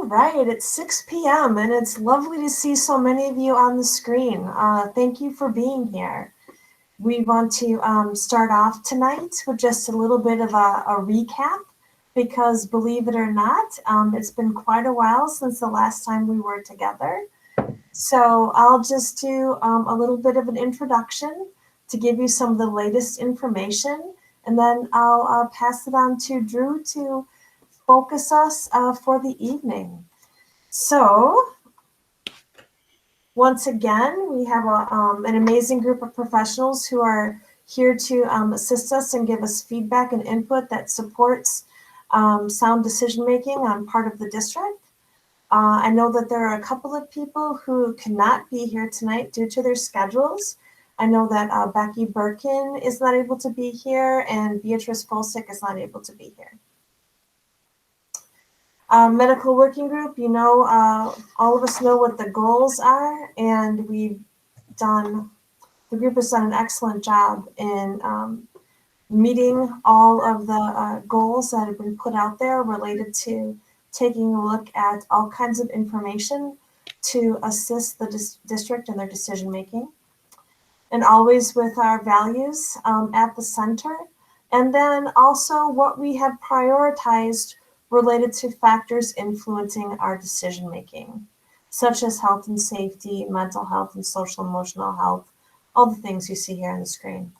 right, it's 6 p.m. and it's lovely to see so many of you on the screen. Thank you for being here. We want to start off tonight with just a little bit of a recap because believe it or not, it's been quite a while since the last time we were together. So I'll just do a little bit of an introduction to give you some of the latest information, and then I'll pass it on to Drew to focus us for the evening. So once again, we have an amazing group of professionals who are here to assist us and give us feedback and input that supports sound decision-making on part of the district. I know that there are a couple of people who cannot be here tonight due to their schedules. I know that Becky Birkin is not able to be here and Beatrice Folsick is not able to be here. Medical working group, you know, all of us know what the goals are, and the group has done an excellent job in meeting all of the goals that have been put out there related to taking a look at all kinds of information to assist the district in their decision making. And always with our values at the center. And then also what we have prioritized related to factors influencing our decision making, such as health and safety, mental health and social emotional health, all the things you see here on the screen.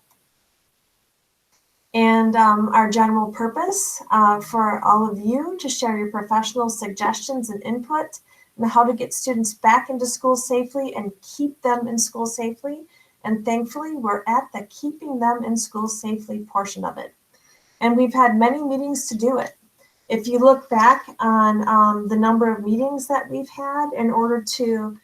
And our general purpose for all of you to share your professional suggestions and input on how to get students back into school safely and keep them in school safely. And thankfully, we're at the keeping them in school safely portion of it. And we've had many meetings to do it. If you look back on the number of meetings that we've had in order to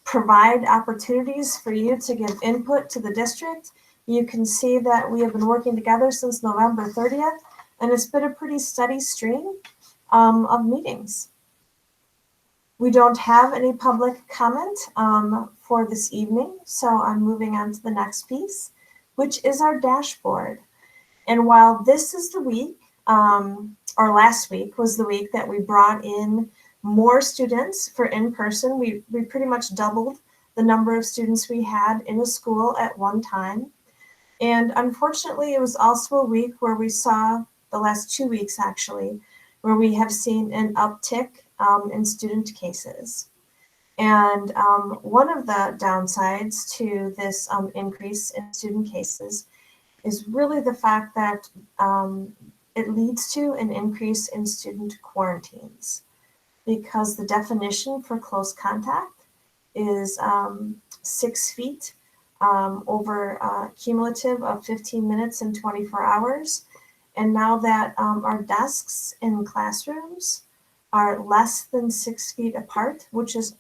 provide opportunities for you to give input to the district, you can see that we have been working together since November 30th, and it's been a pretty steady stream of meetings. We don't have any public comment for this evening, so I'm moving on to the next piece, which is our dashboard. And while this is the week, or last week was the week that we brought in more students for in-person, we pretty much doubled the number of students we had in a school at one time. And unfortunately, it was also a week where we saw, the last 2 weeks actually, where we have seen an uptick in student cases. And one of the downsides to this increase in student cases is really the fact that it leads to an increase in student quarantines, because the definition for close contact is 6 feet over a cumulative of 15 minutes and 24 hours. And now that our desks in classrooms are less than 6 feet apart, which is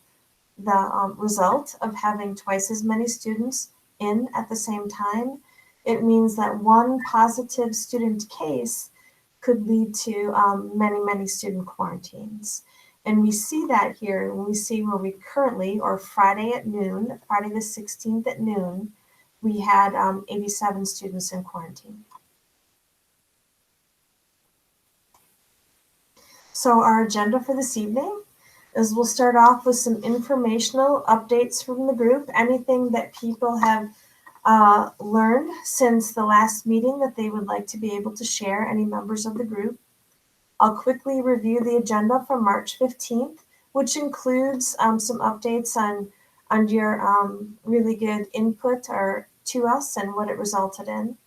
the result of having twice as many students in at the same time, it means that one positive student case could lead to many, many student quarantines. And we see that here when we see where we currently, or Friday at noon, Friday the 16th at noon, we had 87 students in quarantine. So our agenda for this evening is we'll start off with some informational updates from the group, anything that people have learned since the last meeting that they would like to be able to share, any members of the group. I'll quickly review the agenda from March 15th, which includes some updates on your really good input to us and what it resulted in.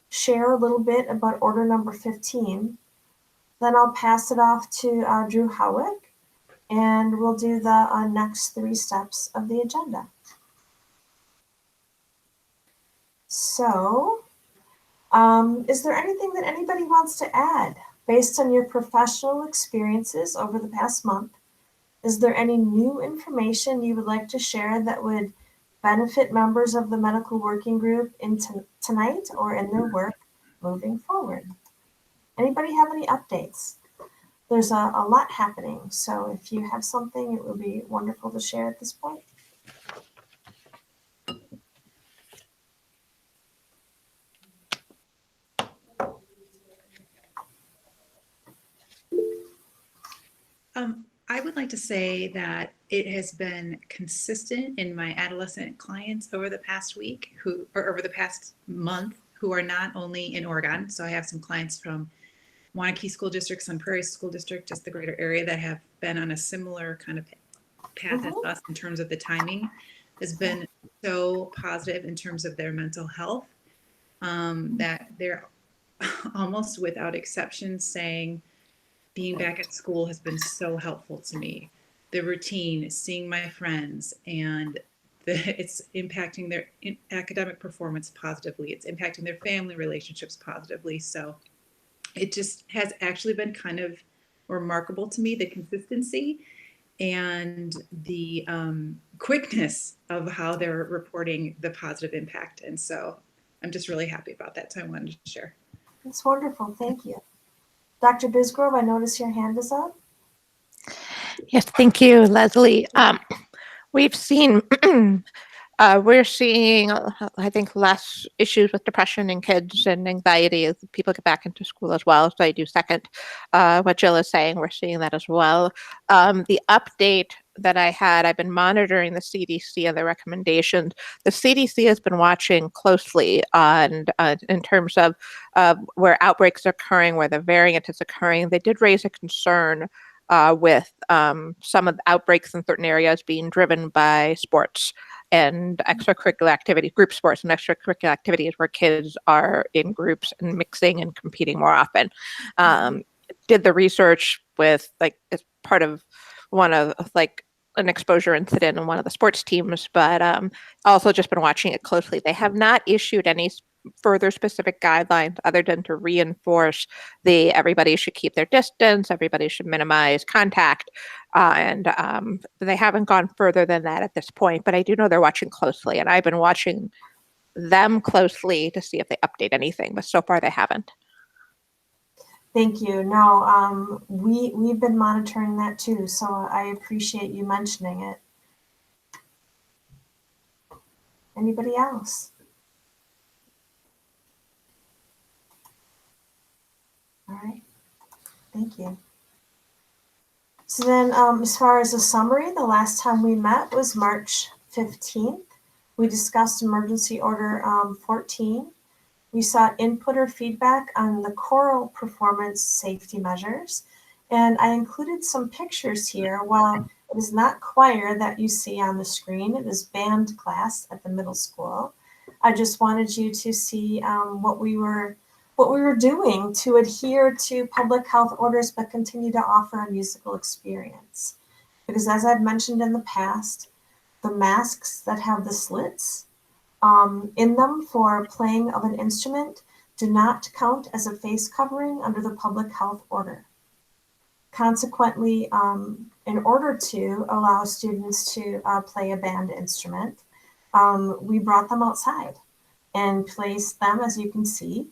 Share a little bit about order number 15. Then I'll pass it off to Drew Howick, and we'll do the next 3 steps of the agenda. So, is there anything that anybody wants to add based on your professional experiences over the past month? Is there any new information you would like to share that would benefit members of the medical working group tonight or in their work moving forward? Anybody have any updates? There's a lot happening, so if you have something, it would be wonderful to share at this point. would like to say that it has been consistent in my adolescent clients over the past week or over the past month who are not only in Oregon. So I have some clients from Wanakee School District, Sun Prairie School District, just the greater area, that have been on a similar kind of path as us in terms of the timing has been so positive in terms of their mental health, that they're almost without exception saying being back at school has been so helpful to me. The routine, seeing my friends, and it's impacting their academic performance positively. It's impacting their family relationships positively. So it just has actually been kind of remarkable to me, the consistency and the quickness of how they're reporting the positive impact. And so I'm just really happy about that. So I wanted to share. That's wonderful. Thank you. Dr. Bisgrove, I notice your hand is up. Yes, thank you, Leslie. We've seen, we're seeing, I think, less issues with depression in kids and anxiety as people get back into school as well. So I do second what Jill is saying. We're seeing that as well. The update that I had, I've been monitoring the CDC and the recommendations. The CDC has been watching closely on in terms of where outbreaks are occurring, where the variant is occurring. They did raise a concern with some of the outbreaks in certain areas being driven by sports and extracurricular activity, group sports and extracurricular activities where kids are in groups and mixing and competing more often. Did the research with as part of one of an exposure incident in one of the sports teams, but also just been watching it closely. They have not issued any further specific guidelines other than to reinforce everybody should keep their distance, everybody should minimize contact, and they haven't gone further than that at this point, but I do know they're watching closely, and I've been watching them closely to see if they update anything, but so far they haven't. Thank you. No, we've been monitoring that too, so I appreciate you mentioning it. Anybody else? All right. Thank you. So then, as far as a summary, the last time we met was March 15th. We discussed Emergency Order 14. We sought input or feedback on the choral performance safety measures. And I included some pictures here. While it is not choir that you see on the screen, it is band class at the middle school. I just wanted you to see what we were doing to adhere to public health orders, but continue to offer a musical experience. Because as I've mentioned in the past, the masks that have the slits in them for playing of an instrument do not count as a face covering under the public health order. Consequently, in order to allow students to play a band instrument, we brought them outside and placed them, as you can see,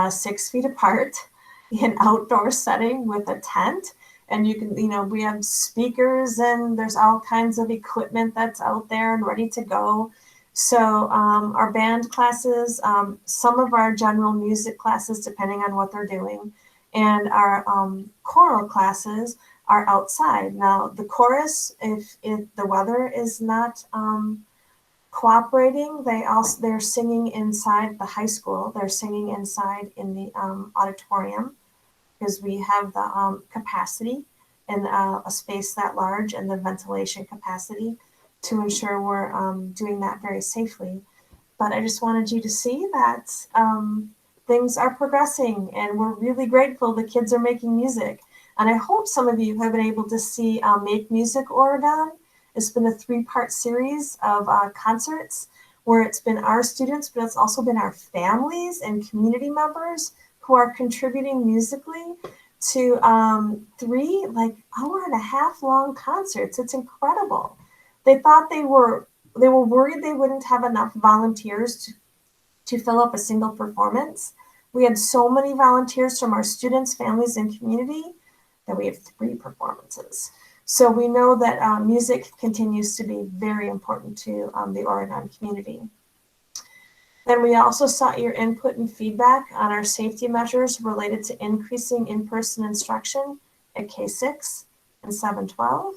6 feet apart in an outdoor setting with a tent. And you can, we have speakers and there's all kinds of equipment that's out there and ready to go. So our band classes, some of our general music classes, depending on what they're doing, and our choral classes are outside. Now the chorus, if the weather is not cooperating, they're singing inside the high school. They're singing inside in the auditorium because we have the capacity in a space that large and the ventilation capacity to ensure we're doing that very safely. But I just wanted you to see that things are progressing and we're really grateful the kids are making music. And I hope some of you have been able to see Make Music Oregon. It's been a 3-part series of concerts where it's been our students, but it's also been our families and community members who are contributing musically to 3 hour-and-a-half long concerts. It's incredible. They thought they were worried they wouldn't have enough volunteers to fill up a single performance. We had so many volunteers from our students, families, and community that we have 3 performances. So we know that music continues to be very important to the Oregon community. Then we also sought your input and feedback on our safety measures related to increasing in-person instruction at K-6 and 712.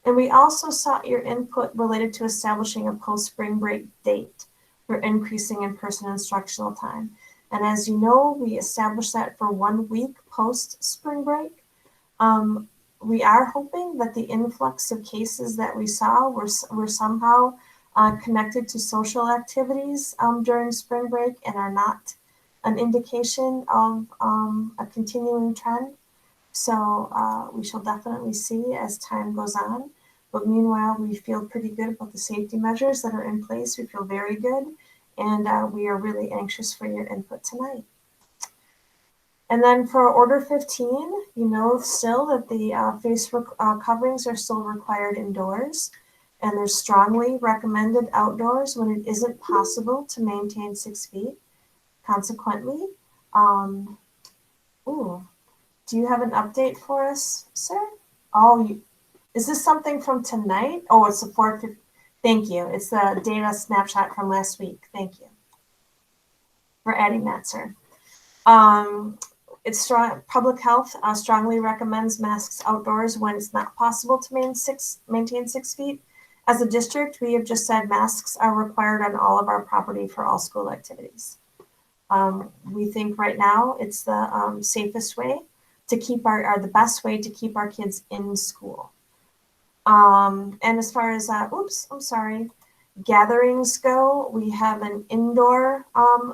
And we also sought your input related to establishing a post-spring break date for increasing in-person instructional time. And as you know, we established that for 1 week post-spring break. We are hoping that the influx of cases that we saw were somehow connected to social activities during spring break and are not an indication of a continuing trend. So we shall definitely see as time goes on. But meanwhile, we feel pretty good about the safety measures that are in place. We feel very good. And we are really anxious for your input tonight. And then for Order 15, you know still that the face coverings are still required indoors. And they're strongly recommended outdoors when it isn't possible to maintain 6 feet. Consequently, do you have an update for us, sir? Is this something from tonight? Oh, it's the 4th. Thank you. It's the data snapshot from last week. Thank you for adding that, sir. It's strong. Public health strongly recommends masks outdoors when it's not possible to maintain 6 feet. As a district, we have just said masks are required on all of our property for all school activities. We think right now it's the safest way to keep the best way to keep our kids in school. And as far as gatherings go, we have an indoor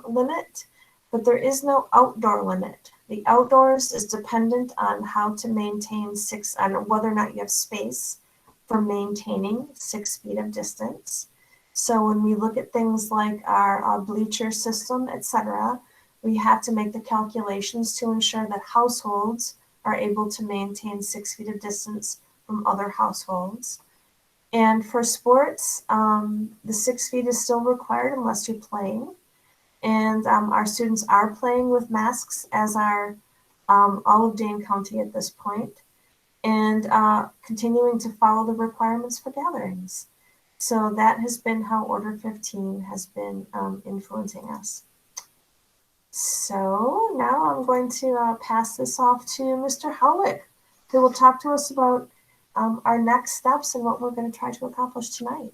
limit, but there is no outdoor limit. The outdoors is dependent on how to maintain on whether or not you have space for maintaining 6 feet of distance. So when we look at things like our bleacher system, etc., we have to make the calculations to ensure that households are able to maintain 6 feet of distance from other households. And for sports, the 6 feet is still required unless you're playing. And our students are playing with masks, as are all of Dane County at this point, and continuing to follow the requirements for gatherings. So that has been how Order 15 has been influencing us. So now I'm going to pass this off to Mr. Howick, who will talk to us about our next steps and what we're going to try to accomplish tonight.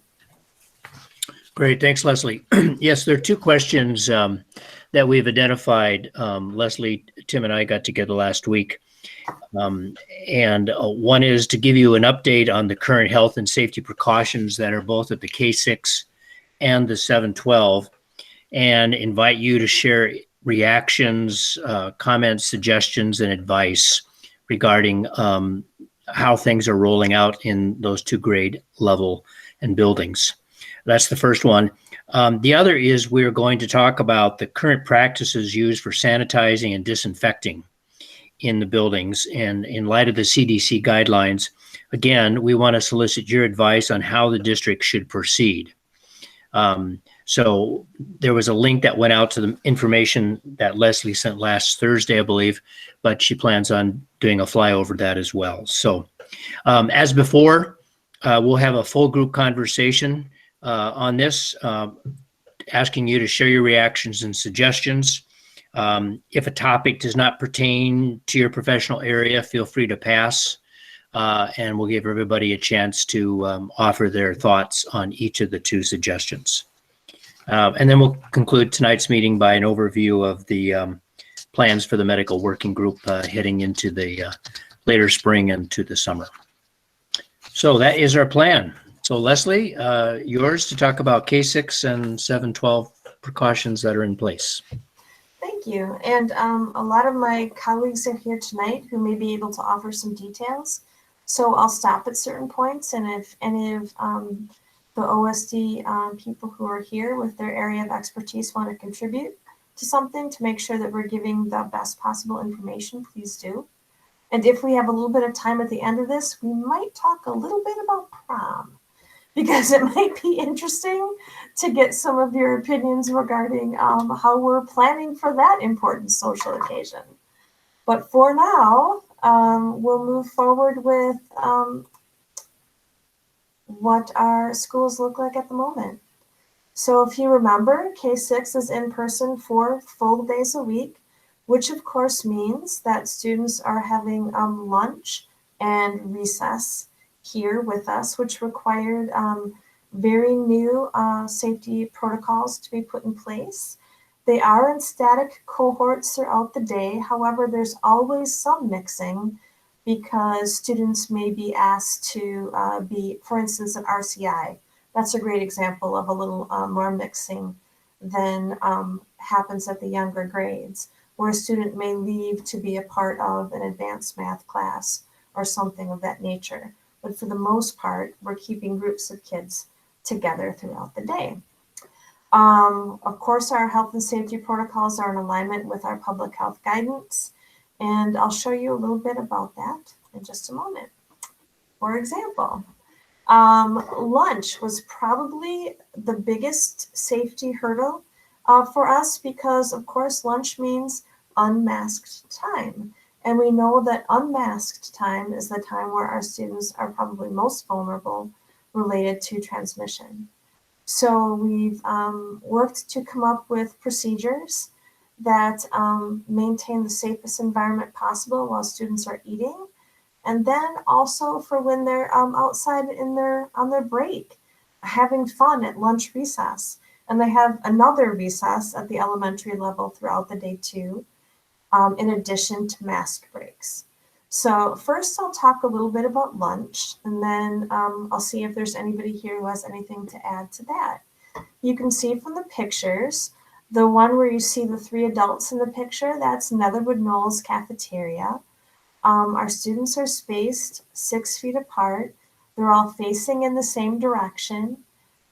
Great. Thanks, Leslie. Yes, there are 2 questions that we've identified. Leslie, Tim, and I got together last week. And one is to give you an update on the current health and safety precautions that are both at the K-6 and the 712, and invite you to share reactions, comments, suggestions, and advice regarding how things are rolling out in those 2 grade level and buildings. That's the first one. The other is we're going to talk about the current practices used for sanitizing and disinfecting in the buildings. And in light of the CDC guidelines, again, we want to solicit your advice on how the district should proceed. So there was a link that went out to the information that Leslie sent last Thursday, I believe, but she plans on doing a flyover that as well. So as before, we'll have a full group conversation on this, asking you to share your reactions and suggestions. If a topic does not pertain to your professional area, feel free to pass, and we'll give everybody a chance to offer their thoughts on each of the 2 suggestions. And then we'll conclude tonight's meeting by an overview of the plans for the medical working group heading into the later spring and to the summer. So that is our plan. So Leslie, yours to talk about K-6 and 712 precautions that are in place. Thank you. And a lot of my colleagues are here tonight who may be able to offer some details. So I'll stop at certain points. And if any of the OSD people who are here with their area of expertise want to contribute to something to make sure that we're giving the best possible information, please do. And if we have a little bit of time at the end of this, we might talk a little bit about prom, because it might be interesting to get some of your opinions regarding how we're planning for that important social occasion. But for now, we'll move forward with what our schools look like at the moment. So if you remember, K-6 is in person 4 full days a week, which of course means that students are having lunch and recess here with us, which required very new safety protocols to be put in place. They are in static cohorts throughout the day. However, there's always some mixing because students may be asked to be, for instance, an RCI. That's a great example of a little more mixing than happens at the younger grades, where a student may leave to be a part of an advanced math class or something of that nature. But for the most part, we're keeping groups of kids together throughout the day. Of course, our health and safety protocols are in alignment with our public health guidance, and I'll show you a little bit about that in just a moment. For example, lunch was probably the biggest safety hurdle for us because, of course, lunch means unmasked time. And we know that unmasked time is the time where our students are probably most vulnerable related to transmission. So we've worked to come up with procedures that maintain the safest environment possible while students are eating. And then also for when they're outside on their break, having fun at lunch recess. And they have another recess at the elementary level throughout the day too, in addition to masked breaks. So first I'll talk a little bit about lunch, and then I'll see if there's anybody here who has anything to add to that. You can see from the pictures, the one where you see the 3 adults in the picture, that's Netherwood Knolls Cafeteria. Our students are spaced 6 feet apart. They're all facing in the same direction.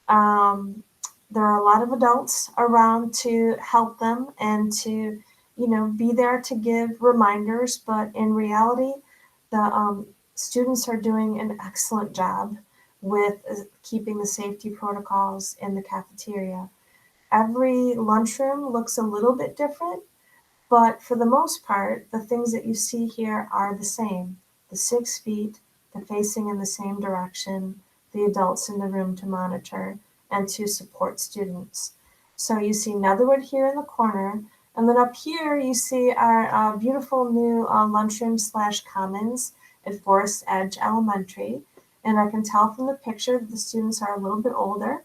There are a lot of adults around to help them and to, be there to give reminders, but in reality, the students are doing an excellent job with keeping the safety protocols in the cafeteria. Every lunchroom looks a little bit different, but for the most part, the things that you see here are the same. The 6 feet, the facing in the same direction, the adults in the room to monitor and to support students. So you see Netherwood here in the corner, and then up here you see our beautiful new lunchroom / commons at Forest Edge Elementary. And I can tell from the picture that the students are a little bit older.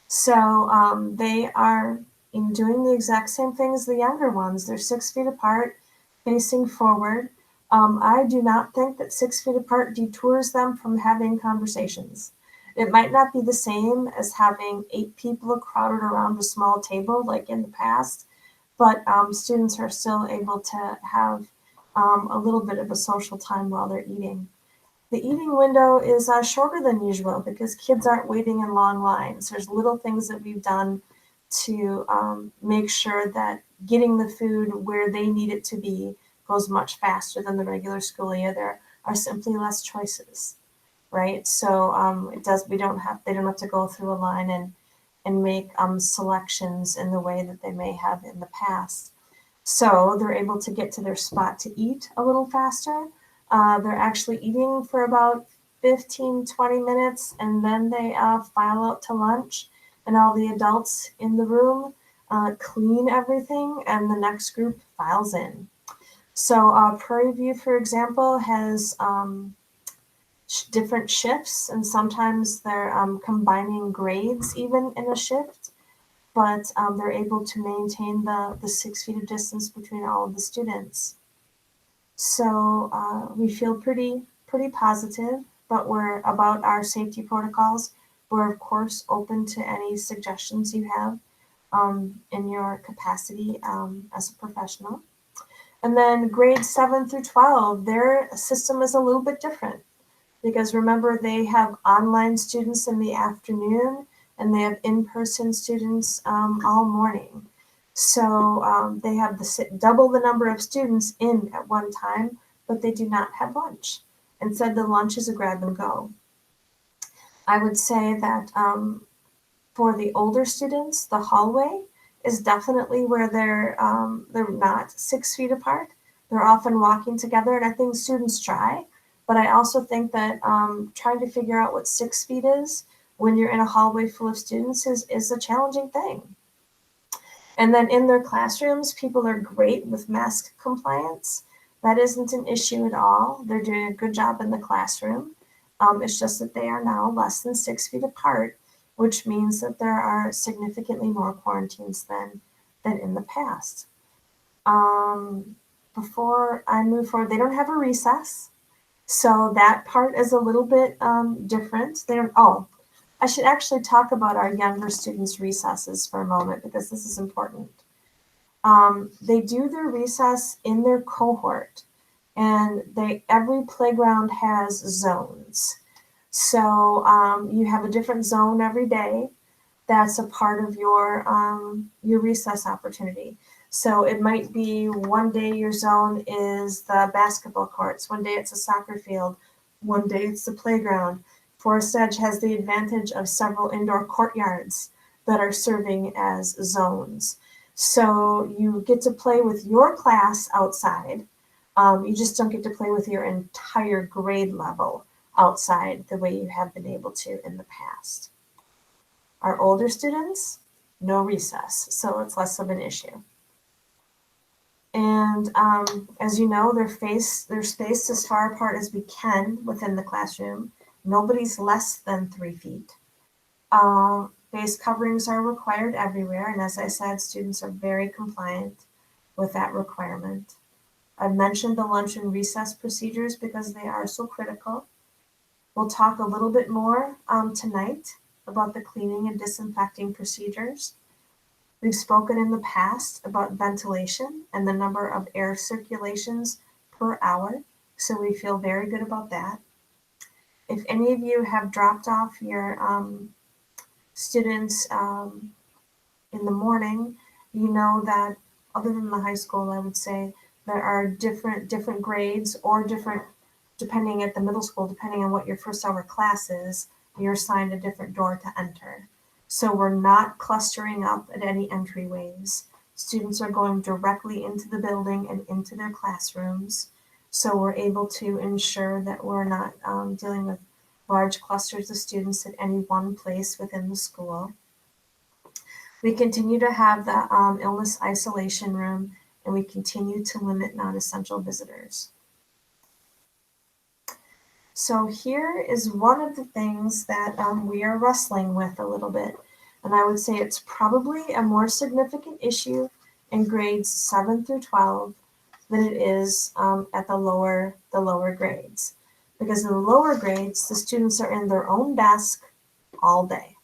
So they are doing the exact same thing as the younger ones. They're 6 feet apart, facing forward. I do not think that 6 feet apart detours them from having conversations. It might not be the same as having 8 people crowded around a small table like in the past, but students are still able to have a little bit of a social time while they're eating. The eating window is shorter than usual because kids aren't waiting in long lines. There's little things that we've done to make sure that getting the food where they need it to be goes much faster than the regular school year. There are simply less choices, right? So they don't have to go through a line and make selections in the way that they may have in the past. So they're able to get to their spot to eat a little faster. They're actually eating for about 15, 20 minutes, and then they file out to lunch, and all the adults in the room clean everything, and the next group files in. So Prairie View, for example, has different shifts, and sometimes they're combining grades even in a shift, but they're able to maintain the 6 feet of distance between all of the students. So we feel pretty positive, but we're about our safety protocols. We're of course open to any suggestions you have in your capacity as a professional. And then grades 7 through 12, their system is a little bit different because remember they have online students in the afternoon and they have in-person students all morning. So they have double the number of students in at one time, but they do not have lunch. Instead, the lunch is a grab and go. I would say that for the older students, the hallway is definitely where they're not 6 feet apart. They're often walking together, and I think students try. But I also think that trying to figure out what 6 feet is when you're in a hallway full of students is a challenging thing. And then in their classrooms, people are great with mask compliance. That isn't an issue at all. They're doing a good job in the classroom. It's just that they are now less than 6 feet apart, which means that there are significantly more quarantines than in the past. Before I move forward, they don't have a recess. So that part is a little bit different. They don't, oh, I should actually talk about our younger students' recesses for a moment because this is important. They do their recess in their cohort, and every playground has zones. So you have a different zone every day that's a part of your recess opportunity. So it might be one day your zone is the basketball courts, one day it's a soccer field, one day it's the playground. Forest Edge has the advantage of several indoor courtyards that are serving as zones. So you get to play with your class outside. You just don't get to play with your entire grade level outside the way you have been able to in the past. Our older students, no recess, so it's less of an issue. And as you know, they're spaced as far apart as we can within the classroom. Nobody's less than 3 feet. Face coverings are required everywhere, and as I said, students are very compliant with that requirement. I've mentioned the lunch and recess procedures because they are so critical. We'll talk a little bit more tonight about the cleaning and disinfecting procedures. We've spoken in the past about ventilation and the number of air circulations per hour, so we feel very good about that. If any of you have dropped off your students in the morning, you know that other than the high school, I would say there are different grades or different, depending at the middle school, depending on what your first hour class is, you're assigned a different door to enter. So we're not clustering up at any entryways. Students are going directly into the building and into their classrooms. So we're able to ensure that we're not dealing with large clusters of students at any one place within the school. We continue to have the illness isolation room, and we continue to limit non-essential visitors. So here is one of the things that we are wrestling with a little bit. And I would say it's probably a more significant issue in grades 7 through 12 than it is at the lower grades. Because in the lower grades, the students are in their own desk all day.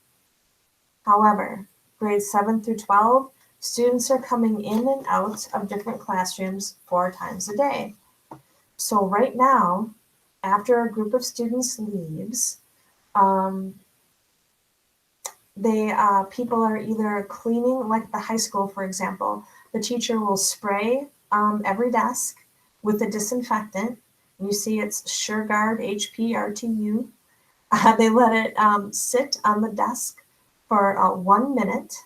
However, grades 7 through 12, students are coming in and out of different classrooms 4 times a day. So right now, after a group of students leaves, people are either cleaning, like the high school, for example, the teacher will spray every desk with a disinfectant. You see it's SureGuard HP RTU. They let it sit on the desk for 1 minute,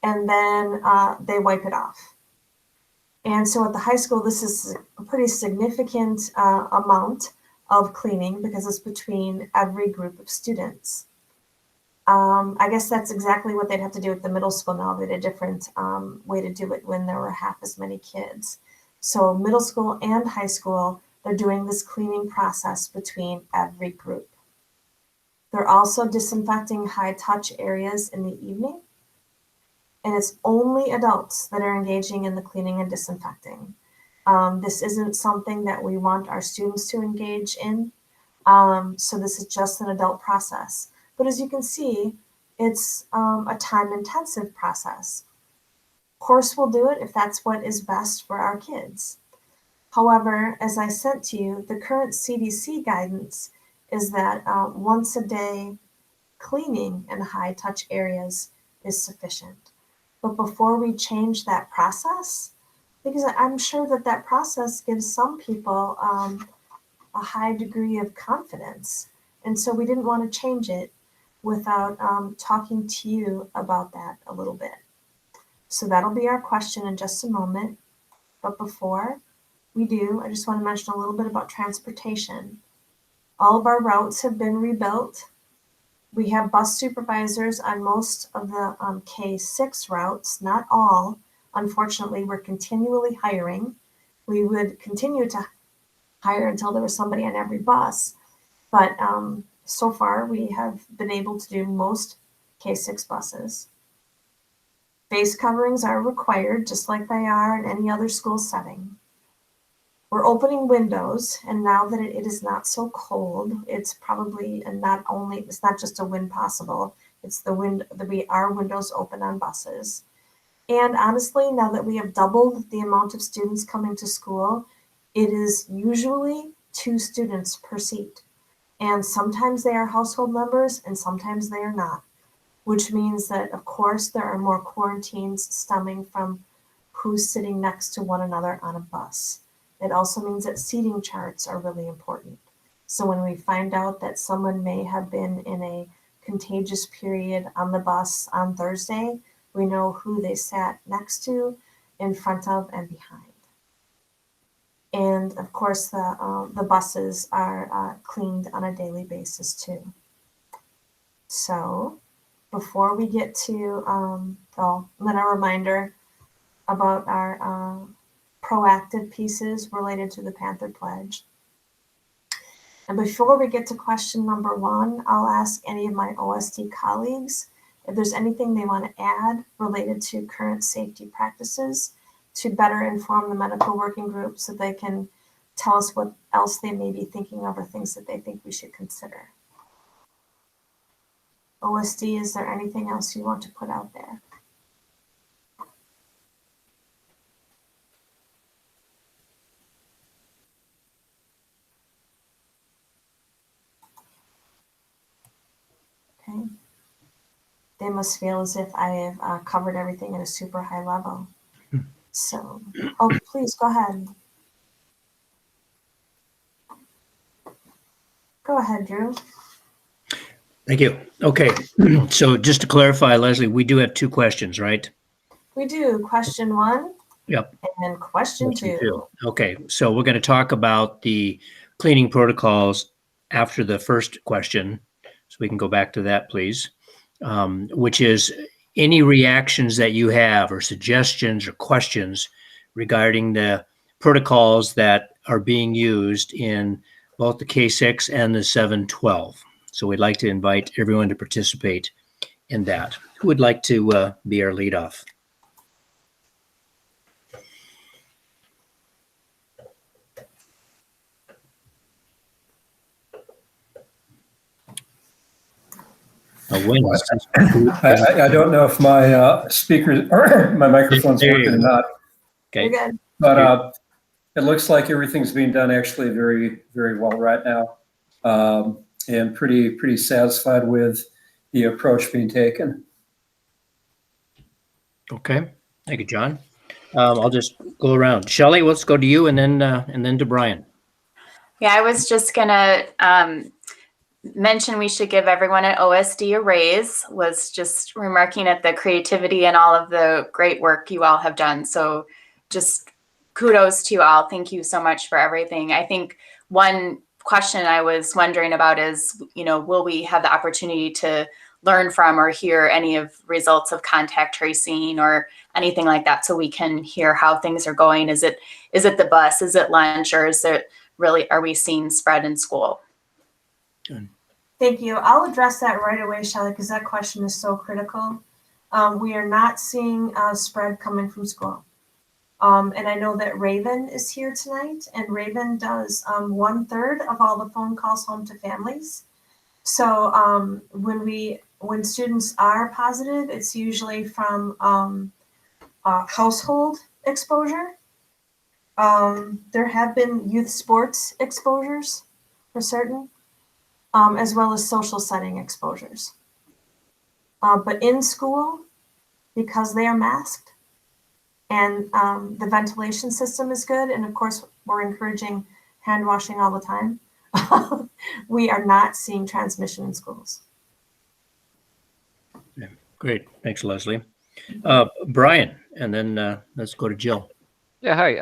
and then they wipe it off. And so at the high school, this is a pretty significant amount of cleaning because it's between every group of students. I guess that's exactly what they'd have to do at the middle school now. They had a different way to do it when there were half as many kids. So middle school and high school, they're doing this cleaning process between every group. They're also disinfecting high touch areas in the evening. And it's only adults that are engaging in the cleaning and disinfecting. This isn't something that we want our students to engage in. So this is just an adult process. But as you can see, it's a time-intensive process. Of course, we'll do it if that's what is best for our kids. However, as I sent to you, the current CDC guidance is that once a day cleaning in high-touch areas is sufficient. But before we change that process, because I'm sure that process gives some people a high degree of confidence. And so we didn't want to change it without talking to you about that a little bit. So that'll be our question in just a moment. But before we do, I just want to mention a little bit about transportation. All of our routes have been rebuilt. We have bus supervisors on most of the K6 routes, not all. Unfortunately, we're continually hiring. We would continue to hire until there was somebody on every bus. But so far, we have been able to do most K-6 buses. Face coverings are required, just like they are in any other school setting. We're opening windows, and now that it is not so cold, it's probably it's not just a wind possible, it's the wind that our windows open on buses. And honestly, now that we have doubled the amount of students coming to school, it is usually 2 students per seat. And sometimes they are household members and sometimes they are not, which means that, of course, there are more quarantines stemming from who's sitting next to one another on a bus. It also means that seating charts are really important. So when we find out that someone may have been in a contagious period on the bus on Thursday, we know who they sat next to, in front of, and behind. And of course, the buses are cleaned on a daily basis too. So before we get to, and then a reminder about our proactive pieces related to the Panther Pledge. And before we get to question number 1, I'll ask any of my OSD colleagues if there's anything they want to add related to current safety practices to better inform the medical working group so they can tell us what else they may be thinking of or things that they think we should consider. OSD, is there anything else you want to put out there? Okay. They must feel as if I have covered everything at a super high level. So, please go ahead. Go ahead, Drew. Thank you. Okay, so just to clarify, Leslie, we do have 2 questions, right? We do question 1. Yep. And question 2. Okay, so we're going to talk about the cleaning protocols after the first question. So we can go back to that, please, which is any reactions that you have or suggestions or questions regarding the protocols that are being used in both the K-6 and the 712. So we'd like to invite everyone to participate in that. Who would like to be our lead off? I don't know if my speaker or my microphone's working or not. Okay. You're good. But it looks like everything's being done actually very, very well right now, and pretty satisfied with the approach being taken. Okay, thank you, John. I'll just go around. Shelley, let's go to you, and then to Brian. Yeah, I was just gonna mention we should give everyone at OSD a raise. Was just remarking at the creativity and all of the great work you all have done. So just kudos to you all. Thank you so much for everything. I think one question I was wondering about is, will we have the opportunity to learn from or hear any of results of contact tracing or anything like that, so we can hear how things are going? Is it the bus? Is it lunch? Or is it really, are we seeing spread in school? Good. Thank you. I'll address that right away, Shelley, because that question is so critical. We are not seeing spread coming from school. And I know that Raven is here tonight, and Raven does 1/3 of all the phone calls home to families. So when students are positive, it's usually from household exposure. There have been youth sports exposures for certain, as well as social setting exposures. But in school, because they are masked and the ventilation system is good, and of course we're encouraging hand washing all the time, we are not seeing transmission in schools. Yeah, great. Thanks, Leslie. Brian, and then let's go to Jill. Yeah, hi.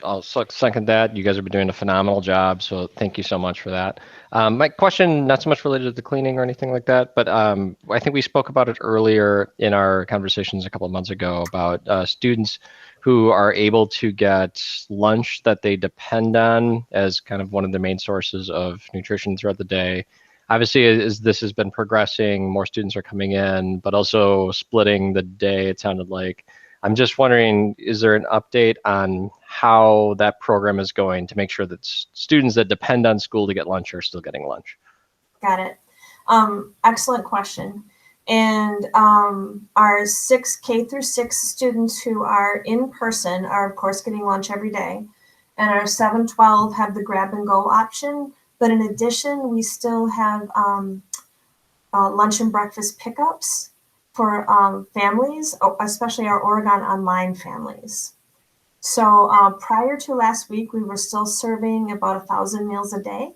I'll second that. You guys have been doing a phenomenal job, so thank you so much for that. My question, not so much related to the cleaning or anything like that, but I think we spoke about it earlier in our conversations a couple of months ago about students who are able to get lunch that they depend on as kind of one of the main sources of nutrition throughout the day. Obviously, as this has been progressing, more students are coming in, but also splitting the day, it sounded like. I'm just wondering, is there an update on how that program is going to make sure that students that depend on school to get lunch are still getting lunch? Got it. Excellent question. And our K through 6 students who are in person are, of course, getting lunch every day. And our 7-12 have the grab and go option. But in addition, we still have lunch and breakfast pickups for families, especially our Oregon Online families. So prior to last week, we were still serving about 1,000 meals a day.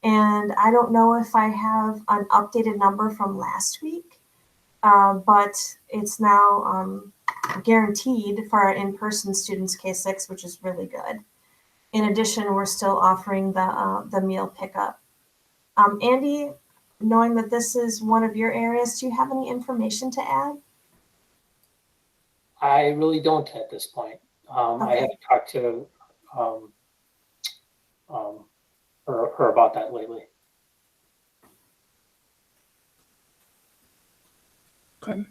And I don't know if I have an updated number from last week, but it's now guaranteed for our in-person students K6, which is really good. In addition, we're still offering the meal pickup. Andy, knowing that this is one of your areas, do you have any information to add? I really don't at this point. I haven't talked to her about that lately. Okay.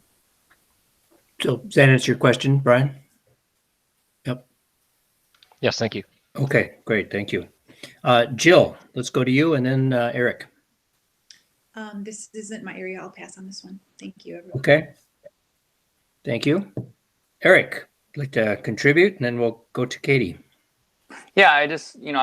So does that answer your question, Brian? Yep. Yes, thank you. Okay, great. Thank you. Jill, let's go to you and then Eric. This isn't my area. I'll pass on this one. Thank you, everyone. Okay. Thank you. Eric, would like to contribute and then we'll go to Katie. Yeah, I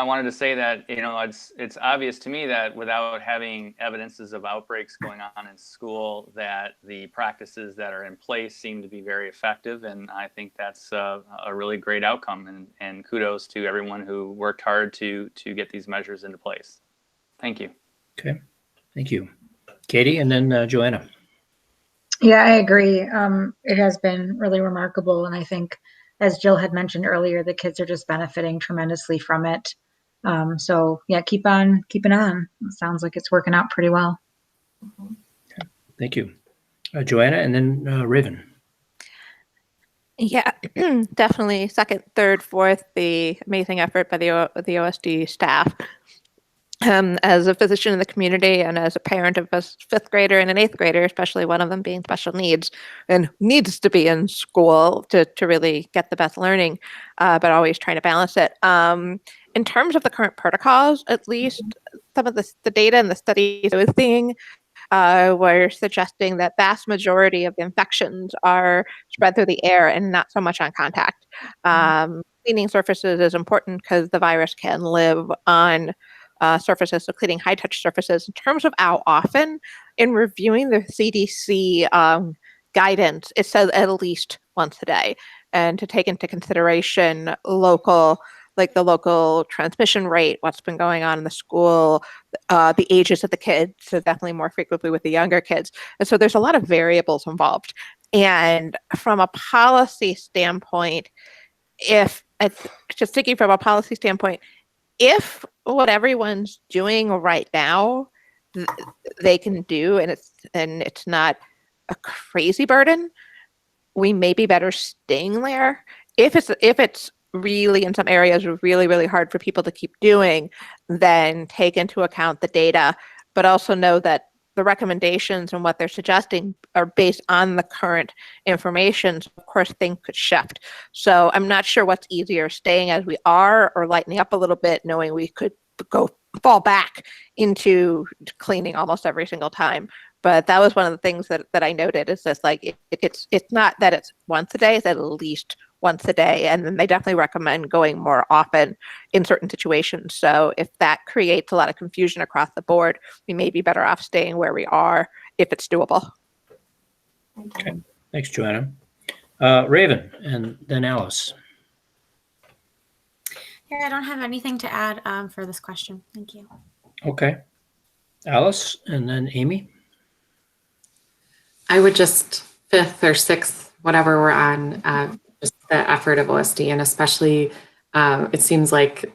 wanted to say that, it's obvious to me that without having evidences of outbreaks going on in school, that the practices that are in place seem to be very effective. And I think that's a really great outcome. And kudos to everyone who worked hard to get these measures into place. Thank you. Okay. Thank you. Katie and then Joanna. Yeah, I agree. It has been really remarkable. And I think, as Jill had mentioned earlier, the kids are just benefiting tremendously from it. So yeah, keep on keeping on. It sounds like it's working out pretty well. Okay. Thank you. Joanna and then Raven. Yeah, definitely second, third, fourth, the amazing effort by the OSD staff. As a physician in the community and as a parent of a 5th grader and an 8th grader, especially one of them being special needs and needs to be in school to really get the best learning, but always trying to balance it. In terms of the current protocols, at least some of the data and the studies I was seeing were suggesting that vast majority of the infections are spread through the air and not so much on contact. Cleaning surfaces is important because the virus can live on surfaces, so cleaning high-touch surfaces. In terms of how often, in reviewing the CDC guidance, it says at least once a day, and to take into consideration the local transmission rate, what's been going on in the school, the ages of the kids, so definitely more frequently with the younger kids. And so there's a lot of variables involved. And from a policy standpoint, if what everyone's doing right now they can do, and it's not a crazy burden, we may be better staying there. If it's really in some areas really, really hard for people to keep doing, then take into account the data, but also know that the recommendations and what they're suggesting are based on the current information. So of course, things could shift. So I'm not sure what's easier, staying as we are or lightening up a little bit, knowing we could fall back into cleaning almost every single time. But that was one of the things that I noted, is just like it's not that it's once a day, it's at least once a day. And then they definitely recommend going more often in certain situations. So if that creates a lot of confusion across the board, we may be better off staying where we are if it's doable. Okay. Thanks, Joanna. Raven and then Alice. Yeah, I don't have anything to add for this question. Thank you. Okay. Alice and then Amy. I would just 5th or 6th, whatever we're on, just the effort of OSD, and especially it seems like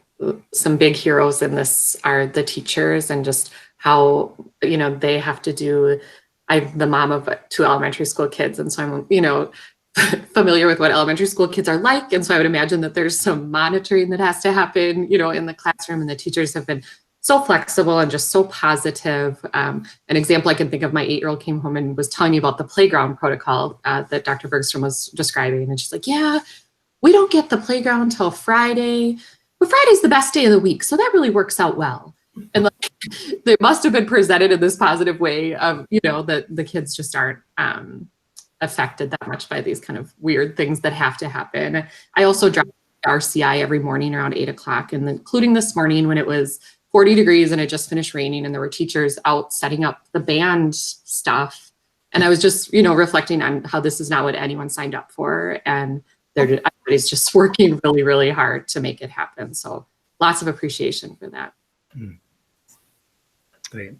some big heroes in this are the teachers, and just how, you know, they have to do. I'm the mom of 2 elementary school kids, and so I'm, you know, familiar with what elementary school kids are like. And so I would imagine that there's some monitoring that has to happen, you know, in the classroom, and the teachers have been so flexible and just so positive. An example I can think of, my 8-year-old came home and was telling me about the playground protocol that Dr. Bergstrom was describing. And she's like, yeah, we don't get the playground until Friday, but Friday's the best day of the week. So that really works out well. And like, they must have been presented in this positive way of, you know, that the kids just aren't affected that much by these kind of weird things that have to happen. I also drive RCI every morning around 8 o'clock, and including this morning when it was 40 degrees and it just finished raining, and there were teachers out setting up the band stuff. And I was just, you know, reflecting on how this is not what anyone signed up for. And everybody's just working really, really hard to make it happen. So lots of appreciation for that. Great.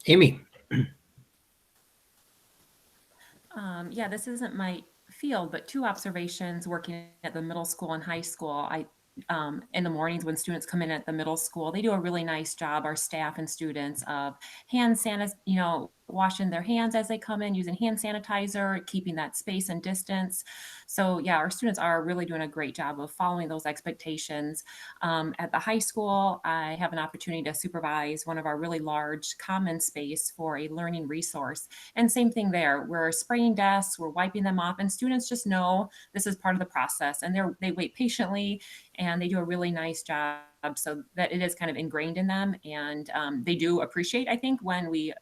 Amy. Yeah, this isn't my field, but 2 observations working at the middle school and high school. In the mornings when students come in at the middle school, they do a really nice job, our staff and students, of hand sanitizer, you know, washing their hands as they come in, using hand sanitizer, keeping that space and distance. So yeah, our students are really doing a great job of following those expectations. At the high school, I have an opportunity to supervise one of our really large common space for a learning resource. And same thing there, we're spraying desks, we're wiping them off, and students just know this is part of the process, and they wait patiently, and they do a really nice job, so that it is kind of ingrained in them. And they do appreciate, I think, when we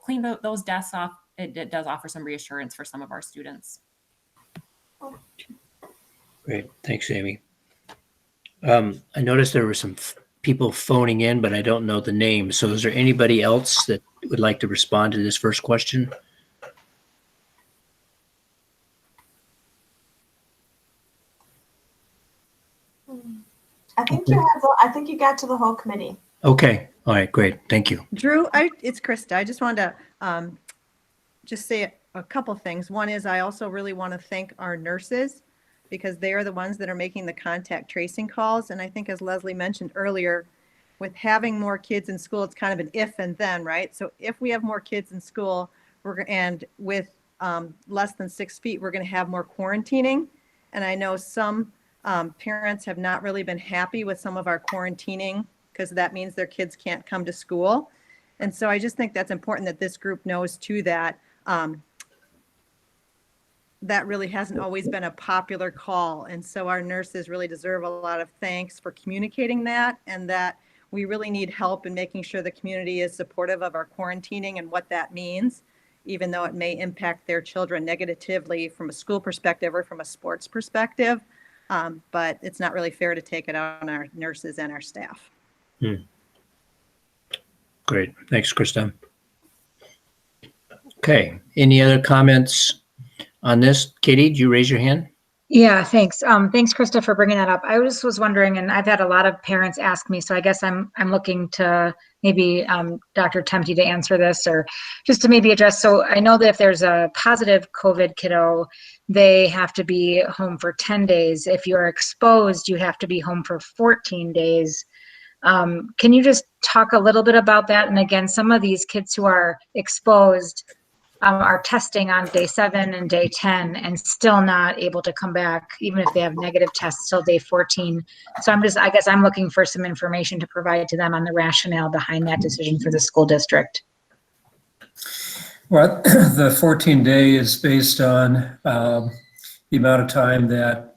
clean those desks off. It does offer some reassurance for some of our students. Great. Thanks, Amy. I noticed there were some people phoning in, but I don't know the names. So is there anybody else that would like to respond to this first question? I think you got to the whole committee. Okay. All right. Great. Thank you. Drew, it's Krista. I just wanted to just say a couple things. One is I also really want to thank our nurses, because they are the ones that are making the contact tracing calls. And I think, as Leslie mentioned earlier, with having more kids in school, it's kind of an if and then, right? So if we have more kids in school, and with less than 6 feet, we're going to have more quarantining. And I know some parents have not really been happy with some of our quarantining, because that means their kids can't come to school. And so I just think that's important that this group knows too, that that really hasn't always been a popular call. And so our nurses really deserve a lot of thanks for communicating that, and that we really need help in making sure the community is supportive of our quarantining and what that means, even though it may impact their children negatively from a school perspective or from a sports perspective. But it's not really fair to take it out on our nurses and our staff. Great. Thanks, Krista. Okay. Any other comments on this? Katie, did you raise your hand? Yeah, thanks. Thanks, Krista, for bringing that up. I just was wondering, and I've had a lot of parents ask me, so I guess I'm looking to maybe Dr. Tempe to answer this, or just to maybe address. So I know that if there's a positive COVID kiddo, they have to be home for 10 days. If you're exposed, you have to be home for 14 days. Can you just talk a little bit about that? And again, some of these kids who are exposed are testing on day 7 and day 10 and still not able to come back, even if they have negative tests till day 14. So I guess I'm looking for some information to provide to them on the rationale behind that decision for the school district. Well, the 14-day is based on the amount of time that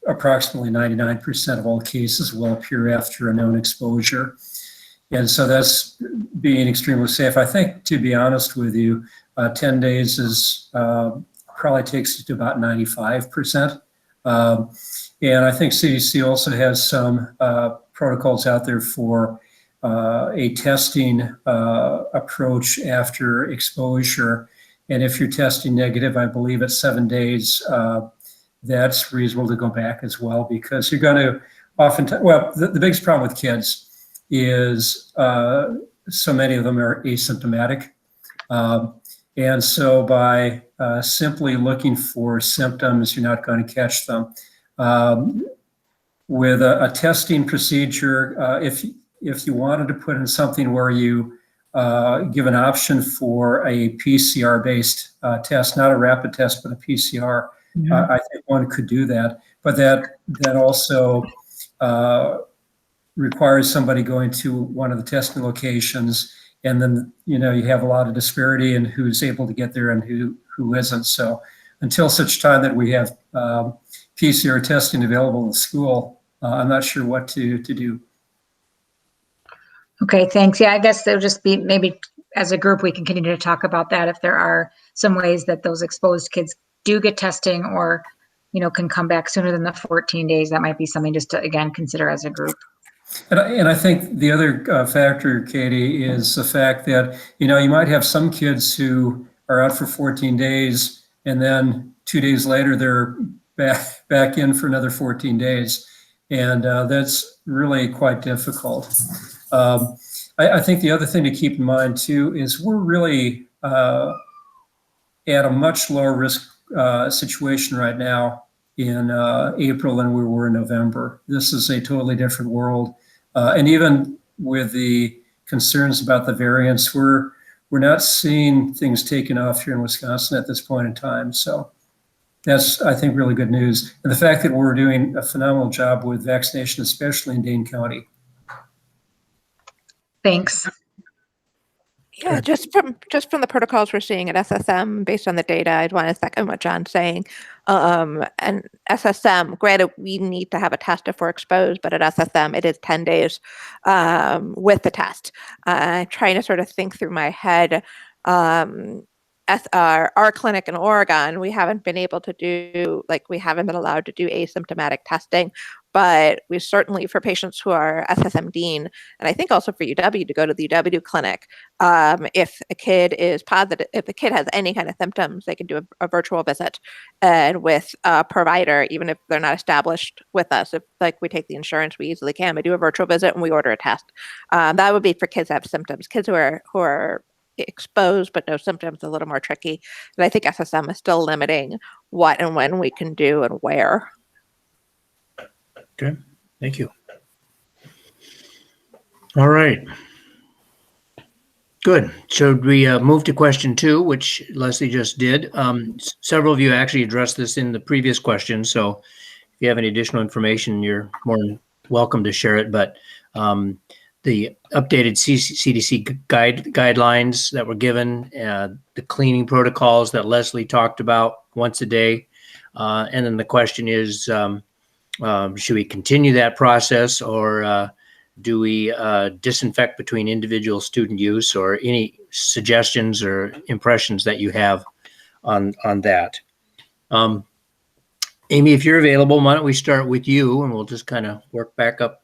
approximately 99% of all cases will appear after a known exposure. And so that's being extremely safe. I think, to be honest with you, 10 days is probably takes you to about 95%. And I think CDC also has some protocols out there for a testing approach after exposure. And if you're testing negative, I believe at 7 days, that's reasonable to go back as well, because you're going to oftentimes, well, the biggest problem with kids is so many of them are asymptomatic. And so by simply looking for symptoms, you're not going to catch them. With a testing procedure, if you wanted to put in something where you give an option for a PCR-based test, not a rapid test, but a PCR, I think one could do that. But that also requires somebody going to one of the testing locations, and then you have a lot of disparity in who's able to get there and who isn't. So until such time that we have PCR testing available in the school, I'm not sure what to do. Okay, thanks. Yeah, I guess there'll just be maybe as a group we can continue to talk about that if there are some ways that those exposed kids do get testing or can come back sooner than the 14 days. That might be something just to again consider as a group. And I think the other factor, Katie, is the fact that you might have some kids who are out for 14 days and then 2 days later they're back in for another 14 days. And that's really quite difficult. I think the other thing to keep in mind too is we're really at a much lower risk situation right now in April than we were in November. This is a totally different world. And even with the concerns about the variants, we're not seeing things taken off here in Wisconsin at this point in time. So that's, I think, really good news. And the fact that we're doing a phenomenal job with vaccination, especially in Dane County. Thanks. Yeah, just from the protocols we're seeing at SSM, based on the data, I'd want to second what John's saying. And SSM, granted, we need to have a test if we're exposed, but at SSM, it is 10 days with the test. Trying to sort of think through my head, our clinic in Oregon, we haven't been able to do, we haven't been allowed to do asymptomatic testing, but we certainly, for patients who are SSM Dean, and I think also for UW, to go to the UW clinic, if a kid is positive, if the kid has any kind of symptoms, they can do a virtual visit and with a provider, even if they're not established with us. If we take the insurance, we easily can. We do a virtual visit and we order a test. That would be for kids that have symptoms. Kids who are exposed but no symptoms, a little more tricky. And I think SSM is still limiting what and when we can do and where. Okay, thank you. All right. Good. So we move to question 2, which Leslie just did. Several of you actually addressed this in the previous question. So if you have any additional information, you're more than welcome to share it. But the updated CDC guidelines that were given, the cleaning protocols that Leslie talked about once a day. And then the question is, should we continue that process, or do we disinfect between individual student use, or any suggestions or impressions that you have on that? Amy, if you're available, why don't we start with you and we'll just kind of work back up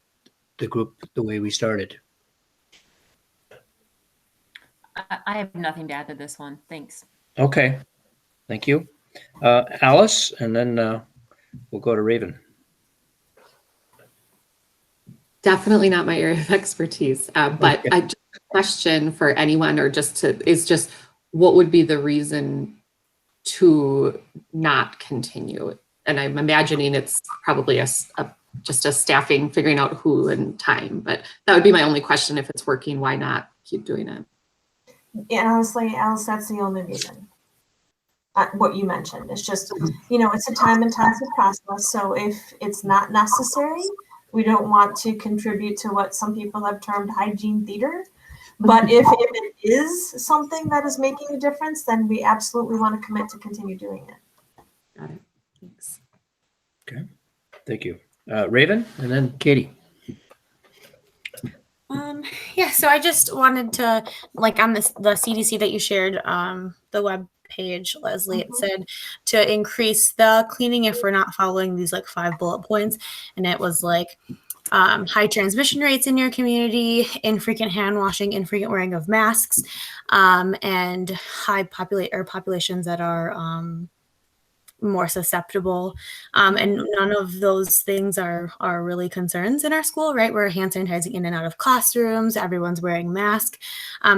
the group the way we started. I have nothing to add to this one. Thanks. Okay, thank you. Alice, and then we'll go to Raven. Definitely not my area of expertise, but Okay. I just a question for anyone, or just what would be the reason to not continue? And I'm imagining it's probably just a staffing, figuring out who and time, but that would be my only question. If it's working, why not keep doing it? Yeah, honestly, Alice, that's the only reason. What you mentioned, it's just, it's a time-intensive process. So if it's not necessary, we don't want to contribute to what some people have termed hygiene theater. But if it is something that is making a difference, then we absolutely want to commit to continue doing it. Got it. Thanks. Okay, thank you. Raven, and then Katie. Yeah, so I just wanted to, on the CDC that you shared, the web page, Leslie, it said to increase the cleaning if we're not following these 5 bullet points. And it was high transmission rates in your community, infrequent hand washing, infrequent wearing of masks, and high populations that are more susceptible. And none of those things are really concerns in our school, right? We're hand sanitizing in and out of classrooms. Everyone's wearing masks.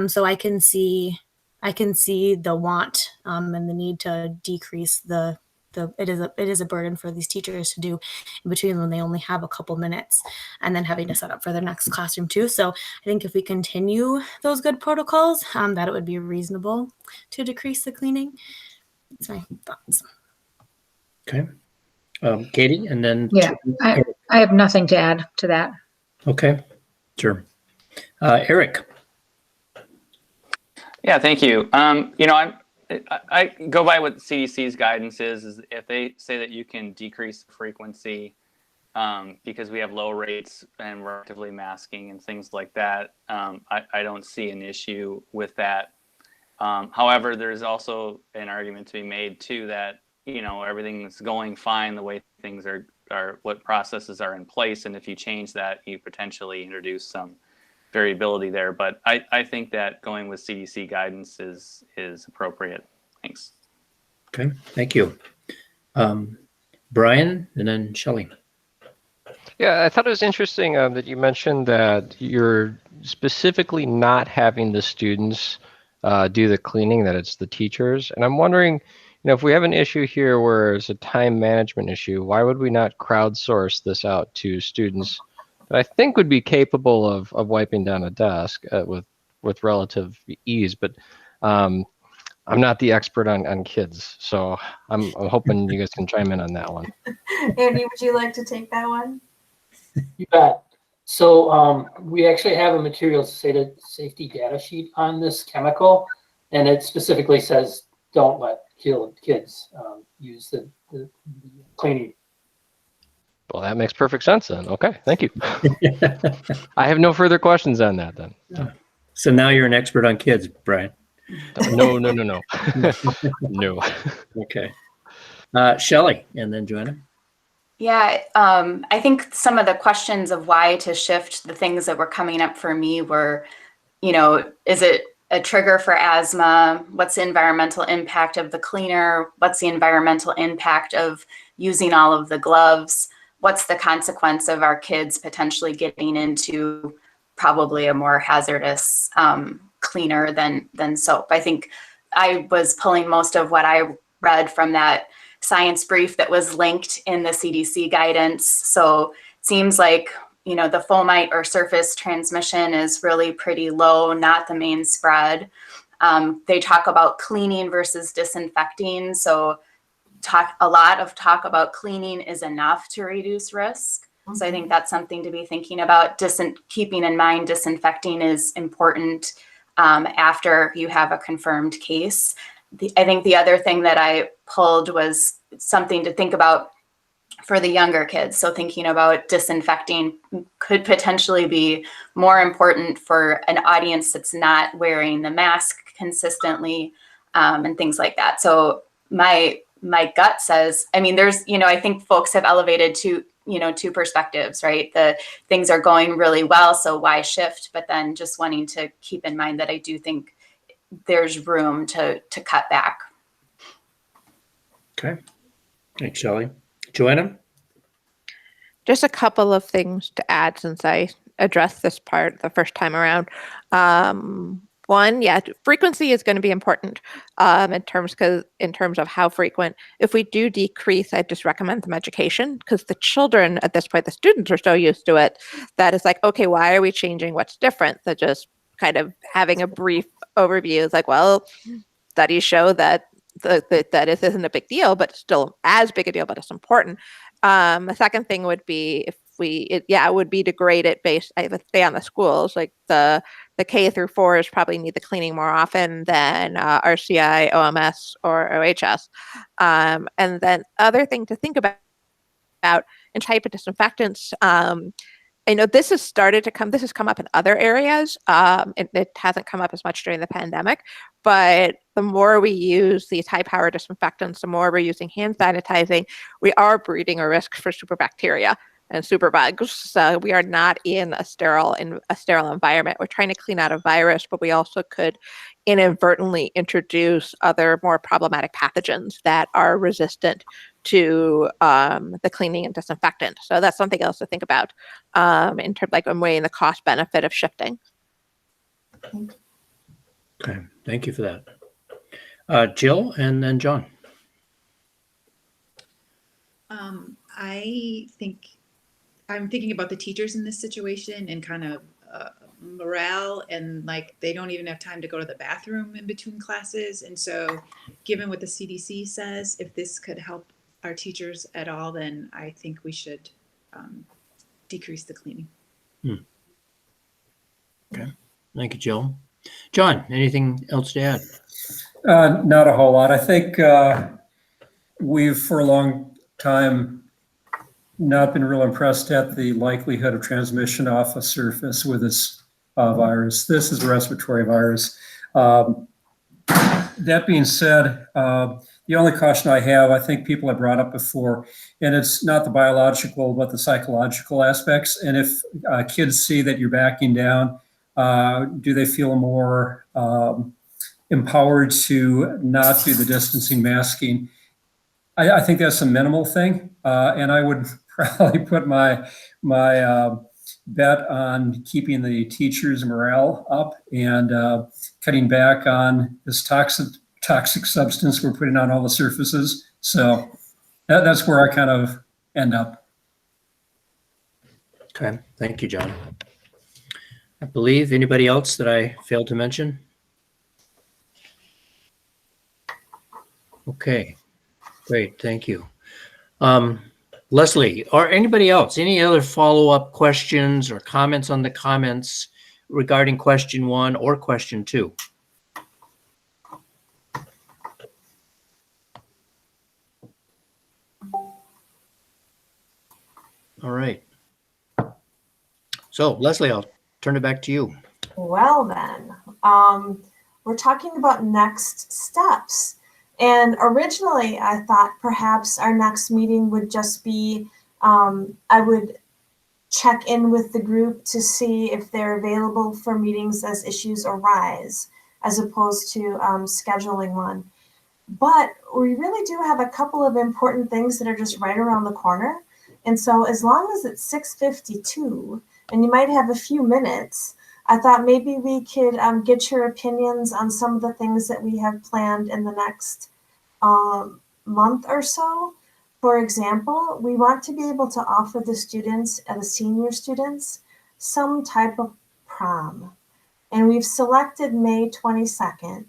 So I can see I can see the want and the need to decrease it is a burden for these teachers to do in between when they only have a couple minutes and then having to set up for their next classroom too. So I think if we continue those good protocols, that it would be reasonable to decrease the cleaning. That's my thoughts. Okay. Katie, and then Yeah, I have nothing to add to that. Okay, sure. Eric. Yeah, thank you. I go by what the CDC's guidance is if they say that you can decrease the frequency because we have low rates and we're actively masking and things like that, I don't see an issue with that. However, there's also an argument to be made too that, everything's going fine the way things are what processes are in place. And if you change that, you potentially introduce some variability there. But I think that going with CDC guidance is appropriate. Thanks. Okay, thank you. Brian, and then Shelley. Yeah, I thought it was interesting that you mentioned that you're specifically not having the students do the cleaning, that it's the teachers. And I'm wondering, if we have an issue here where it's a time management issue, why would we not crowdsource this out to students that I think would be capable of wiping down a desk with relative ease? But I'm not the expert on kids, so I'm hoping you guys can chime in on that one. Andy, would you like to take that one? You bet. So we actually have a materials safety data sheet on this chemical, and it specifically says don't let kids use the cleaning. Well, that makes perfect sense then. Okay, thank you. I have no further questions on that then. So now you're an expert on kids, Brian. No. No. Okay. Shelley, and then Joanna. Yeah, I think some of the questions of why to shift the things that were coming up for me were, is it a trigger for asthma? What's the environmental impact of the cleaner? What's the environmental impact of using all of the gloves? What's the consequence of our kids potentially getting into probably a more hazardous cleaner than soap? I think I was pulling most of what I read from that science brief that was linked in the CDC guidance. So it seems like, the fomite or surface transmission is really pretty low, not the main spread. They talk about cleaning versus disinfecting. So a lot of talk about cleaning is enough to reduce risk. So I think that's something to be thinking about. Keeping in mind disinfecting is important after you have a confirmed case. I think the other thing that I pulled was something to think about for the younger kids. So thinking about disinfecting could potentially be more important for an audience that's not wearing the mask consistently and things like that. So my gut says, there's, I think folks have elevated two perspectives, right? The things are going really well, so why shift? But then just wanting to keep in mind that I do think there's room to cut back. Okay. Thanks, Shelley. Joanna? Just a couple of things to add since I addressed this part the first time around. One, frequency is going to be important in terms of how frequent. If we do decrease, I just recommend some education because the children at this point, the students are so used to it that it's like, okay, why are we changing? What's different? So just kind of having a brief overview is like, well, studies show that that this isn't a big deal, but still as big a deal, but it's important. The second thing would be it would be to grade it based, I would say, on the schools. Like the K through 4s probably need the cleaning more often than RCI, OMS, or OHS. And then other thing to think about in type of disinfectants, I know this has come up in other areas. It hasn't come up as much during the pandemic, but the more we use these high power disinfectants, the more we're using hand sanitizing, we are breeding a risk for superbacteria and superbugs. So we are not in a sterile environment. We're trying to clean out a virus, but we also could inadvertently introduce other more problematic pathogens that are resistant to the cleaning and disinfectant. So that's something else to think about in terms of weighing the cost benefit of shifting. Okay, thank you for that. Jill and then John. I think I'm thinking about the teachers in this situation and kind of morale, and like they don't even have time to go to the bathroom in between classes. And so given what the CDC says, if this could help our teachers at all, then I think we should decrease the cleaning. Okay. Thank you, Jill. John, anything else to add? Not a whole lot. I think we've for a long time not been real impressed at the likelihood of transmission off a surface with this virus. This is a respiratory virus. That being said, the only caution I have, I think people have brought up before, and it's not the biological, but the psychological aspects. And if kids see that you're backing down, do they feel more empowered to not do the distancing masking? I think that's a minimal thing, and I would probably put my bet on keeping the teachers' morale up and cutting back on this toxic substance we're putting on all the surfaces. So that's where I kind of end up. Okay, thank you, John. I believe anybody else that I failed to mention? Okay, great, thank you. Leslie, or anybody else, any other follow-up questions or comments on the comments regarding question 1 or question 2? All right. So Leslie, I'll turn it back to you. Well then, we're talking about next steps. And originally I thought perhaps our next meeting would just be, I would check in with the group to see if they're available for meetings as issues arise, as opposed to scheduling one. But we really do have a couple of important things that are just right around the corner. And so as long as it's 6:52 and you might have a few minutes, I thought maybe we could get your opinions on some of the things that we have planned in the next month or so. For example, we want to be able to offer the students and the senior students some type of prom. And we've selected May 22nd.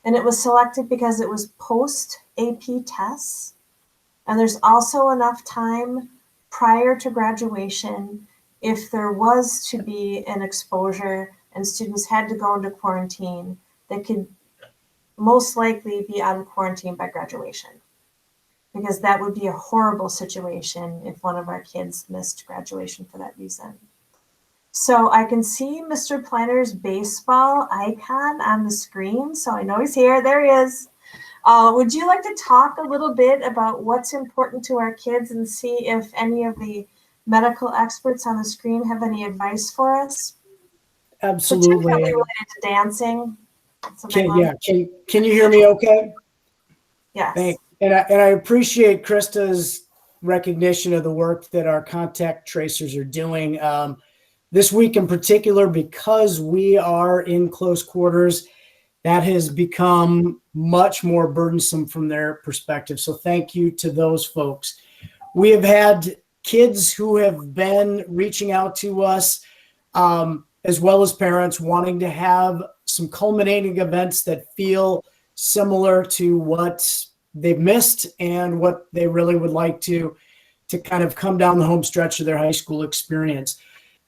And it was selected because it was post AP tests. And there's also enough time prior to graduation if there was to be an exposure and students had to go into quarantine, they could most likely be out of quarantine by graduation. Because that would be a horrible situation if one of our kids missed graduation for that reason. So I can see Mr. Planner's baseball icon on the screen. So I know he's here. There he is. Would you like to talk a little bit about what's important to our kids and see if any of the medical experts on the screen have any advice for us? Absolutely. Particularly related to dancing. Can you hear me okay? Yes. Thanks. And I appreciate Krista's recognition of the work that our contact tracers are doing. This week in particular, because we are in close quarters, that has become much more burdensome from their perspective. So thank you to those folks. We have had kids who have been reaching out to us, as well as parents wanting to have some culminating events that feel similar to what they've missed and what they really would like to kind of come down the home stretch of their high school experience.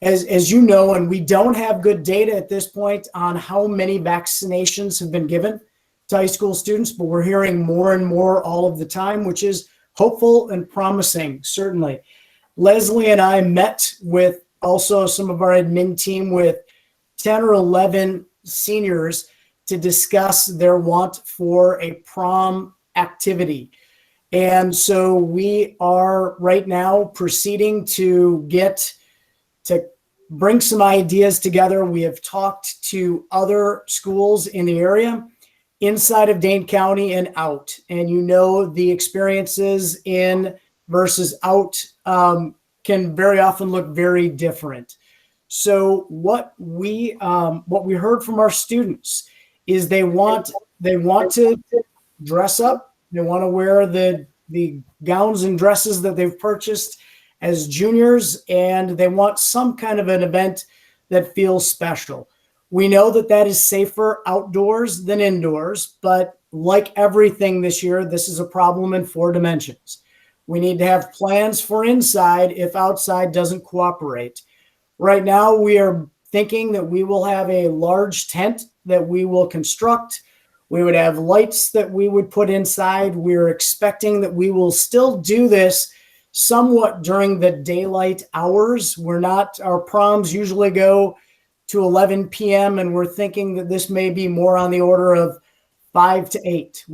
As you know, and we don't have good data at this point on how many vaccinations have been given to high school students, but we're hearing more and more all of the time, which is hopeful and promising, certainly. Leslie and I met with also some of our admin team with 10 or 11 seniors to discuss their want for a prom activity. And so we are right now proceeding to bring some ideas together. We have talked to other schools in the area, inside of Dane County and out. And you know, the experiences in versus out can very often look very different. So what we heard from our students is they want they want to dress up. They want to wear the gowns and dresses that they've purchased as juniors, and they want some kind of an event that feels special. We know that that is safer outdoors than indoors, but like everything this year, this is a problem in 4 dimensions. We need to have plans for inside if outside doesn't cooperate. Right now, we are thinking that we will have a large tent that we will construct. We would have lights that we would put inside. We're expecting that we will still do this somewhat during the daylight hours. Our proms usually go to 11 p.m. and we're thinking that this may be more on the order of 5 to 8.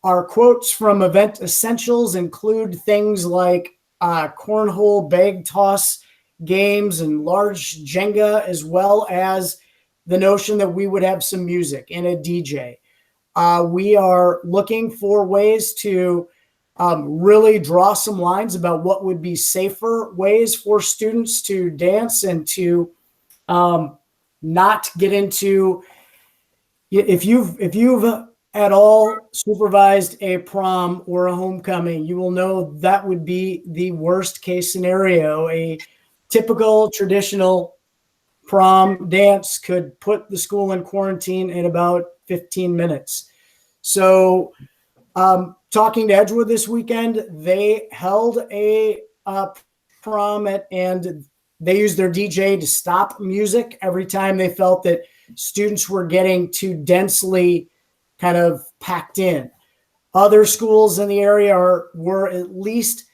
Our quotes from Event Essentials include things like cornhole bag toss games and large Jenga, as well as the notion that we would have some music and a DJ. We are looking for ways to really draw some lines about what would be safer ways for students to dance and to not get into. If you've at all supervised a prom or a homecoming, you will know that would be the worst case scenario. A typical traditional prom dance could put the school in quarantine in about 15 minutes. So talking to Edgewood this weekend, they held a prom and they used their DJ to stop music every time they felt that students were getting too densely kind of packed in. Other schools in the area were at least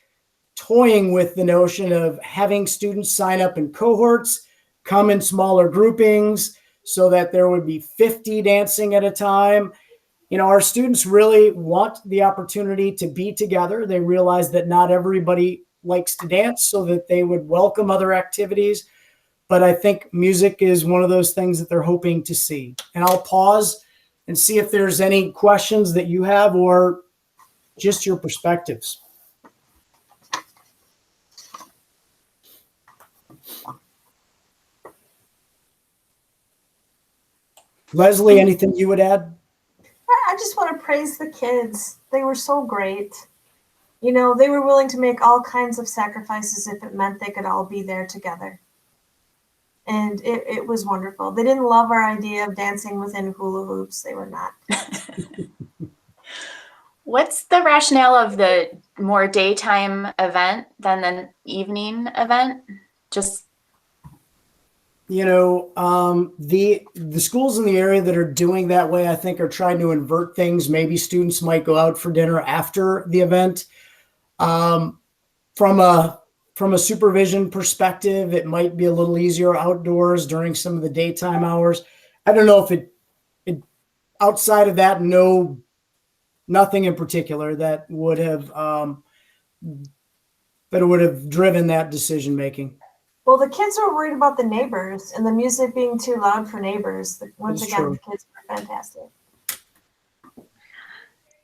toying with the notion of having students sign up in cohorts, come in smaller groupings so that there would be 50 dancing at a time. Our students really want the opportunity to be together. They realize that not everybody likes to dance, so that they would welcome other activities. But I think music is one of those things that they're hoping to see. And I'll pause and see if there's any questions that you have or just your perspectives. Leslie, anything you would add? I just want to praise the kids. They were so great. They were willing to make all kinds of sacrifices if it meant they could all be there together. And it was wonderful. They didn't love our idea of dancing within hula hoops. They were not. What's the rationale of the more daytime event than an evening event? Just the schools in the area that are doing that way, I think, are trying to invert things. Maybe students might go out for dinner after the event. From a supervision perspective, it might be a little easier outdoors during some of the daytime hours. I don't know if it outside of that, nothing in particular that would have driven that decision making. Well, the kids were worried about the neighbors and the music being too loud for neighbors. Once again, true. The kids were fantastic.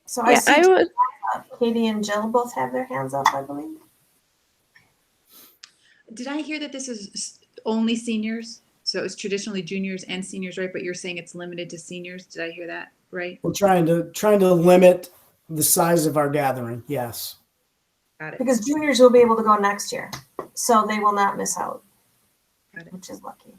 So yeah, Katie and Jill both have their hands up, I believe. Did I hear that this is only seniors? So it's traditionally juniors and seniors, right? But you're saying it's limited to seniors. Did I hear that right? We're trying to limit the size of our gathering. Yes. Got it. Because juniors will be able to go next year, so they will not miss out. Got it. Which is lucky.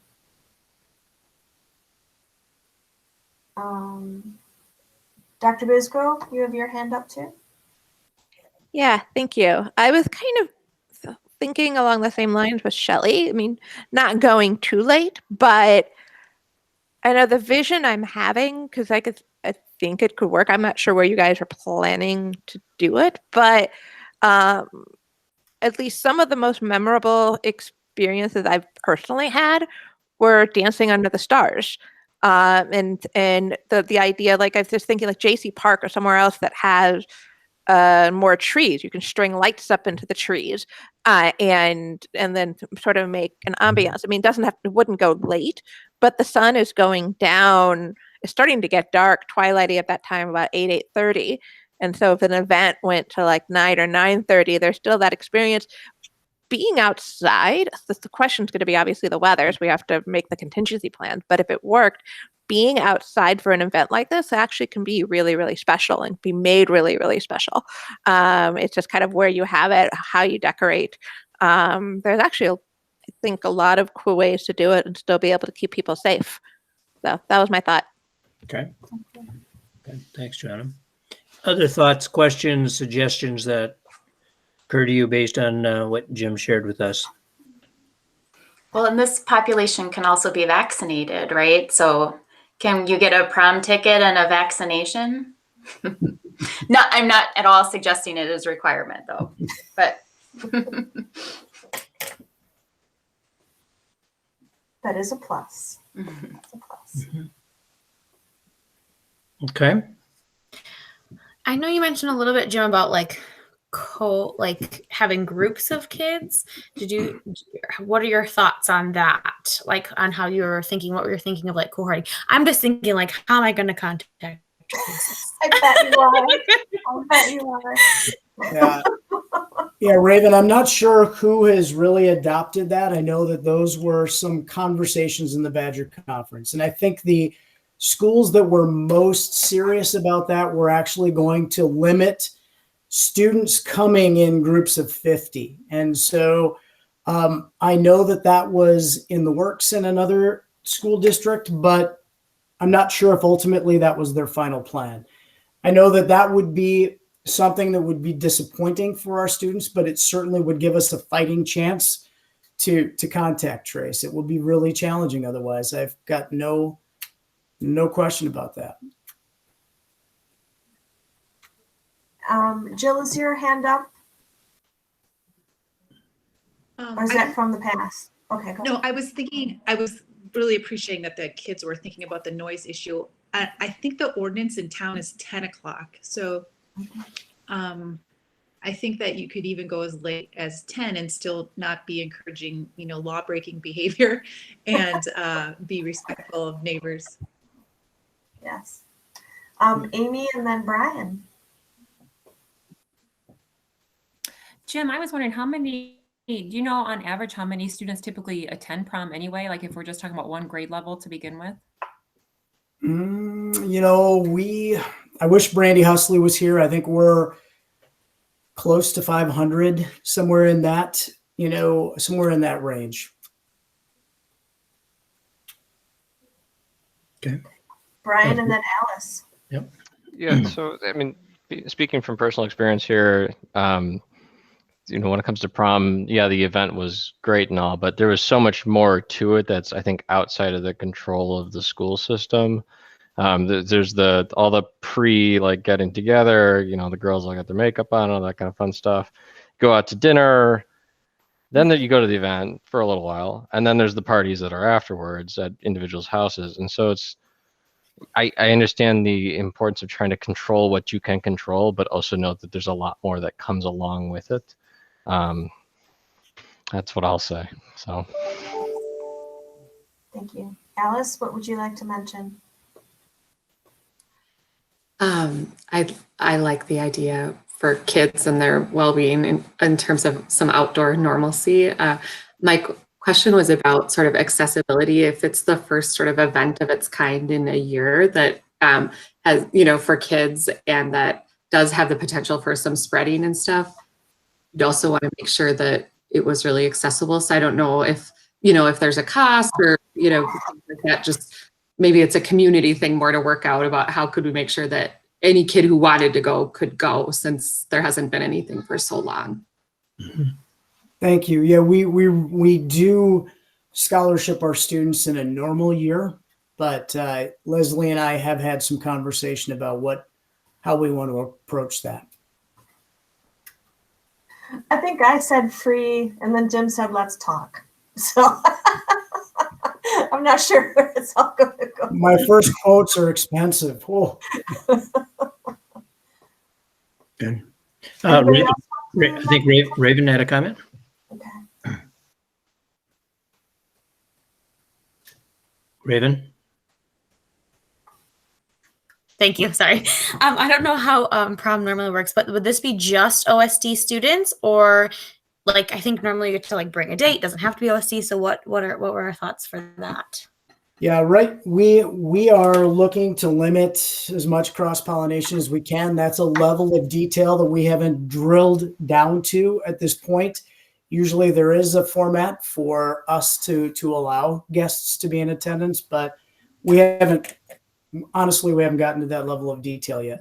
Dr. Bisgrove, you have your hand up too? Yeah, thank you. I was kind of thinking along the same lines with Shelley. I mean, not going too late, but I know the vision I'm having, because I think it could work. I'm not sure where you guys are planning to do it, but at least some of the most memorable experiences I've personally had were dancing under the stars. And the idea, like I was just thinking like JC Park or somewhere else that has more trees. You can string lights up into the trees and then sort of make an ambiance. I mean, it wouldn't go late, but the sun is going down. It's starting to get dark, twilighty at that time, about 8:30. And so if an event went to like 9 or 9:30, there's still that experience. Being outside, the question's going to be obviously the weather, so we have to make the contingency plans. But if it worked, being outside for an event like this actually can be really, really special and be made really, really special. It's just kind of where you have it, how you decorate. There's actually, I think, a lot of cool ways to do it and still be able to keep people safe. So that was my thought. Okay. Okay. Thanks, Joanna. Other thoughts, questions, suggestions that occur to you based on what Jim shared with us? Well, and this population can also be vaccinated, right? So can you get a prom ticket and a vaccination? No, I'm not at all suggesting it is a requirement though, but. That is a plus. That's a plus. Okay. I know you mentioned a little bit, Jim, about like having groups of kids. What are your thoughts on that? Like on how you're thinking, what you're thinking of like cohorting? I'm just thinking like, how am I going to contact traces? I bet you are. I bet you are. Yeah. Yeah, Raven, I'm not sure who has really adopted that. I know that those were some conversations in the Badger Conference. And I think the schools that were most serious about that were actually going to limit students coming in groups of 50. And so I know that that was in the works in another school district, but I'm not sure if ultimately that was their final plan. I know that that would be something that would be disappointing for our students, but it certainly would give us a fighting chance to contact trace. It will be really challenging otherwise. I've got no question about that. Jill, is your hand up? Or is that from the past? Okay, go ahead. No, I was really appreciating that the kids were thinking about the noise issue. I think the ordinance in town is 10 o'clock. So I think that you could even go as late as 10 and still not be encouraging, law-breaking behavior and be respectful of neighbors. Yes. Amy and then Brian. Jim, I was wondering do you know on average how many students typically attend prom anyway? Like if we're just talking about one grade level to begin with? I wish Brandy Husley was here. I think we're close to 500, somewhere in that range. Okay. Brian and then Alice. Yep. Yeah. So, I mean, speaking from personal experience here, when it comes to prom, yeah, the event was great and all, but there was so much more to it that's, I think, outside of the control of the school system. There's all the getting together, the girls all got their makeup on, all that kind of fun stuff. Go out to dinner, then you go to the event for a little while, and then there's the parties that are afterwards at individuals' houses. And so I understand the importance of trying to control what you can control, but also note that there's a lot more that comes along with it. That's what I'll say. So. Thank you. Alice, what would you like to mention? I like the idea for kids and their well-being in terms of some outdoor normalcy. My question was about sort of accessibility. If it's the first sort of event of its kind in a year that has, for kids and that does have the potential for some spreading and stuff, you'd also want to make sure that it was really accessible. So I don't know if there's a cost or, things like that, just maybe it's a community thing more to work out about how could we make sure that any kid who wanted to go could go, since there hasn't been anything for so long. Thank you. Yeah, we do scholarship our students in a normal year, but Leslie and I have had some conversation about how we want to approach that. I think I said free, and then Jim said, let's talk. So I'm not sure where it's all going to go. My first quotes are expensive. Oh. Good. I think Raven had a comment. Okay. Raven. Thank you. Sorry. I don't know how prom normally works, but would this be just OSD students, or I think normally you get to bring a date, doesn't have to be OSD. So what were our thoughts for that? Yeah, right. We are looking to limit as much cross-pollination as we can. That's a level of detail that we haven't drilled down to at this point. Usually there is a format for us to allow guests to be in attendance, but we haven't gotten to that level of detail yet.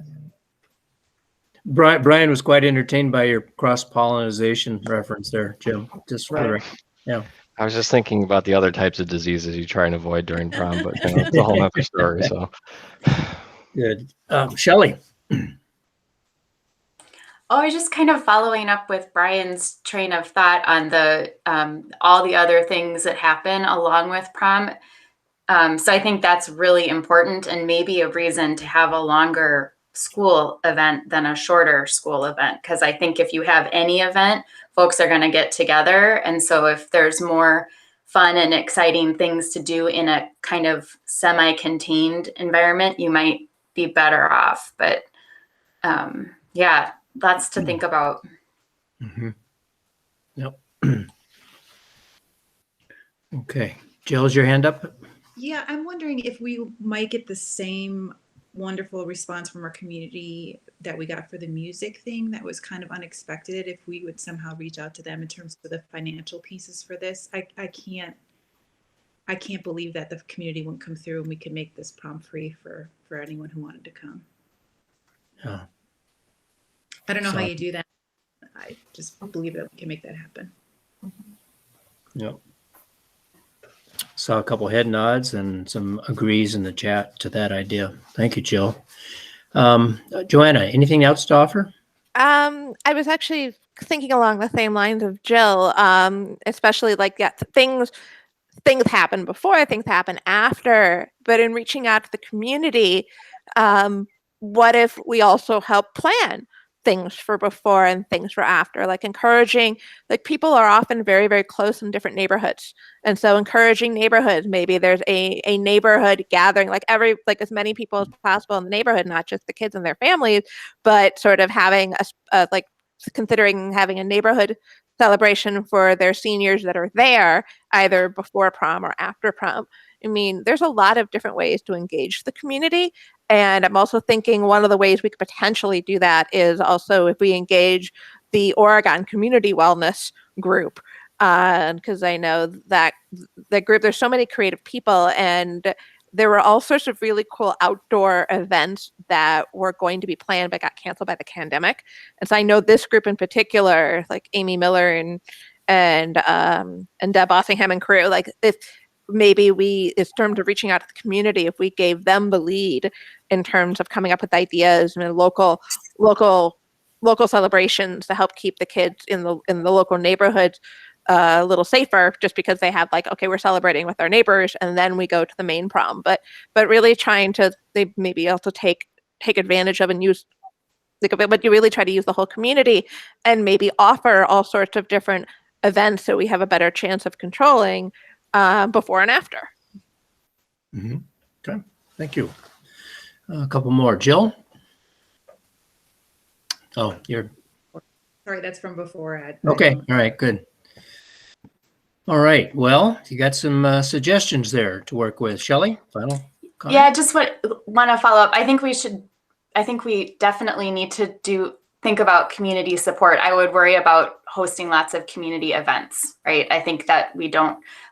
Brian was quite entertained by your cross-pollination reference there, Jim. Just for the Right. record. Yeah. I was just thinking about the other types of diseases you try and avoid during prom, but you know, it's a whole other story. So, Good. Shelley. Oh, I was just kind of following up with Brian's train of thought on the all the other things that happen along with prom. So I think that's really important and maybe a reason to have a longer school event than a shorter school event. Because I think if you have any event, folks are going to get together. And so if there's more fun and exciting things to do in a kind of semi-contained environment, you might be better off. But yeah, lots to think about. Mm-hmm. Yep. Okay. Jill, is your hand up? Yeah, I'm wondering if we might get the same wonderful response from our community that we got for the music thing that was kind of unexpected, if we would somehow reach out to them in terms of the financial pieces for this. I can't believe that the community wouldn't come through and we could make this prom free for anyone who wanted to come. Yeah. I don't know how So- you do that. I just believe that we can make that happen. Yep. Saw a couple head nods and some agrees in the chat to that idea. Thank you, Jill. Joanna, anything else to offer? I was actually thinking along the same lines of Jill, especially like, yeah, things happen before, things happen after, but in reaching out to the community, what if we also help plan things for before and things for after, like encouraging, like people are often very, very close in different neighborhoods. And so encouraging neighborhoods, maybe there's a neighborhood gathering, like as many people as possible in the neighborhood, not just the kids and their families, but sort of having like considering having a neighborhood celebration for their seniors that are there either before prom or after prom. I mean, there's a lot of different ways to engage the community. And I'm also thinking one of the ways we could potentially do that is also if we engage the Oregon Community Wellness Group. Because I know that group, there's so many creative people, and there were all sorts of really cool outdoor events that were going to be planned but got canceled by the pandemic. And so I know this group in particular, like Amy Miller and Deb Ossingham and crew, like if maybe in terms of reaching out to the community, if we gave them the lead in terms of coming up with ideas and local celebrations to help keep the kids in the local neighborhoods a little safer, just because they have like, okay, we're celebrating with our neighbors and then we go to the main prom, but really trying to, they maybe also take advantage of and use, but you really try to use the whole community and maybe offer all sorts of different events so we have a better chance of controlling before and after. Mm-hmm. Okay, thank you. A couple more. Jill? Oh, you're... Sorry, that's from before. Okay, all right, good. All right, well, you got some suggestions there to work with. Shelley, final comment? Yeah, just want to follow up. I think we definitely need to think about community support. I would worry about hosting lots of community events, right? I think that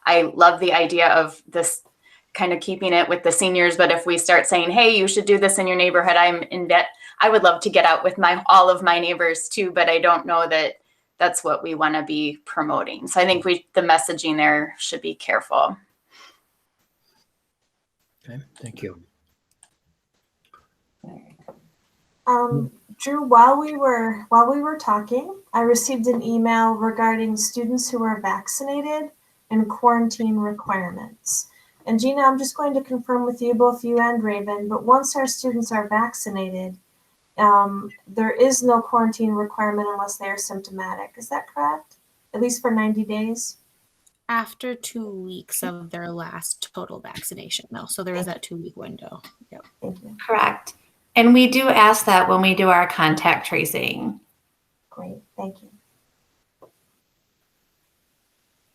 I love the idea of this kind of keeping it with the seniors, but if we start saying, hey, you should do this in your neighborhood, I would love to get out with all of my neighbors too, but I don't know that that's what we want to be promoting. So I think the messaging there should be careful. Okay, thank you. Drew, while we were talking, I received an email regarding students who are vaccinated and quarantine requirements. And Gina, I'm just going to confirm with you, both you and Raven, but once our students are vaccinated, there is no quarantine requirement unless they are symptomatic. Is that correct? At least for 90 days? After 2 weeks of their last total vaccination, though. So there is that 2 week window. Yep. Thank you. Correct. And we do ask that when we do our contact tracing. Great, thank you.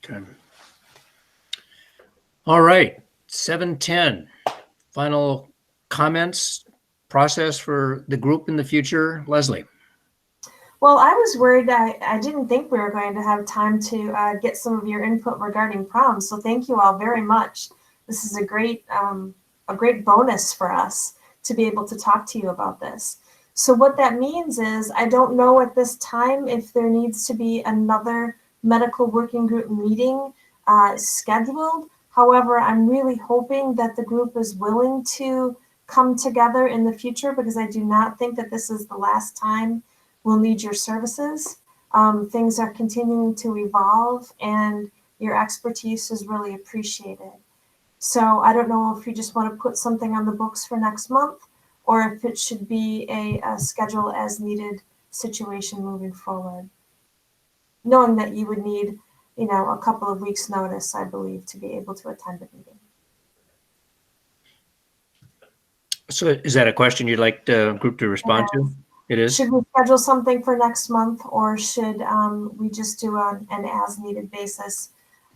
Okay. All right. 7:10. Final comments, process for the group in the future. Leslie. Well, I was worried. I didn't think we were going to have time to get some of your input regarding prom. So thank you all very much. This is a great bonus for us to be able to talk to you about this. So what that means is I don't know at this time if there needs to be another medical working group meeting scheduled. However, I'm really hoping that the group is willing to come together in the future, because I do not think that this is the last time we'll need your services. Things are continuing to evolve, and your expertise is really appreciated. So I don't know if you just want to put something on the books for next month, or if it should be a schedule as needed situation moving forward. Knowing that you would need, a couple of weeks notice, I believe, to be able to attend a meeting. So is that a question you'd like the group to respond to? It is. Should we schedule something for next month, or should we just do an as needed basis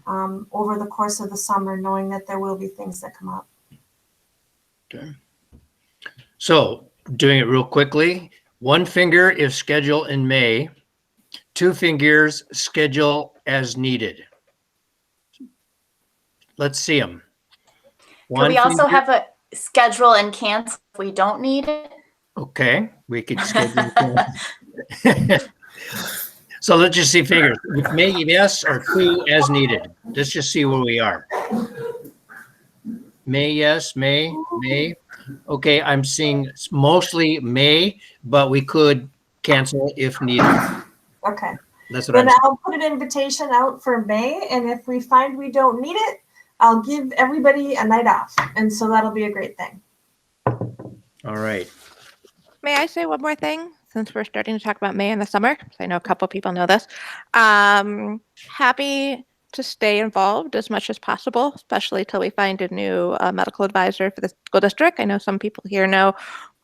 over the course of the summer, knowing that there will be things that come up? Okay. So doing it real quickly, one finger if schedule in May, two fingers schedule as needed. Let's see them. Could we also have a schedule and cancel if we don't need it? Okay, we could schedule. So let's just see fingers. With May, yes, or two as needed. Let's just see where we are. May, yes, May. Okay, I'm seeing mostly May, but we could cancel if needed. Okay. That's what then I'm I'll put an invitation out for May, and if we find we don't need it, I'll give everybody a night off, and so that'll be a great thing. All right. May I say one more thing, since we're starting to talk about May in the summer? I know a couple people know this. Happy to stay involved as much as possible, especially till we find a new medical advisor for the school district. I know some people here know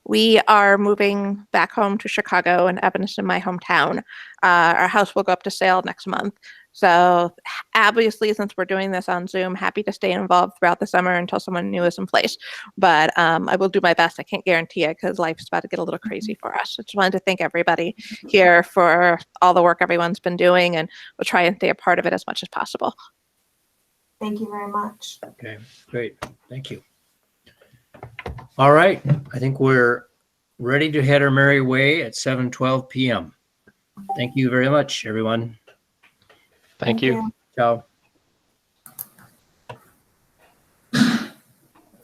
we are moving back home to Chicago, and Evanston, my hometown. Our house will go up to sale next month. So obviously, since we're doing this on Zoom, happy to stay involved throughout the summer until someone new is in place. But I will do my best. I can't guarantee it because life's about to get a little crazy for us. I just wanted to thank everybody here for all the work everyone's been doing, and we'll try and stay a part of it as much as possible. Thank you very much. Okay, great. Thank you. All right. I think we're ready to head our merry way at 7:12 p.m. Thank you very much, everyone. Thank you. Ciao.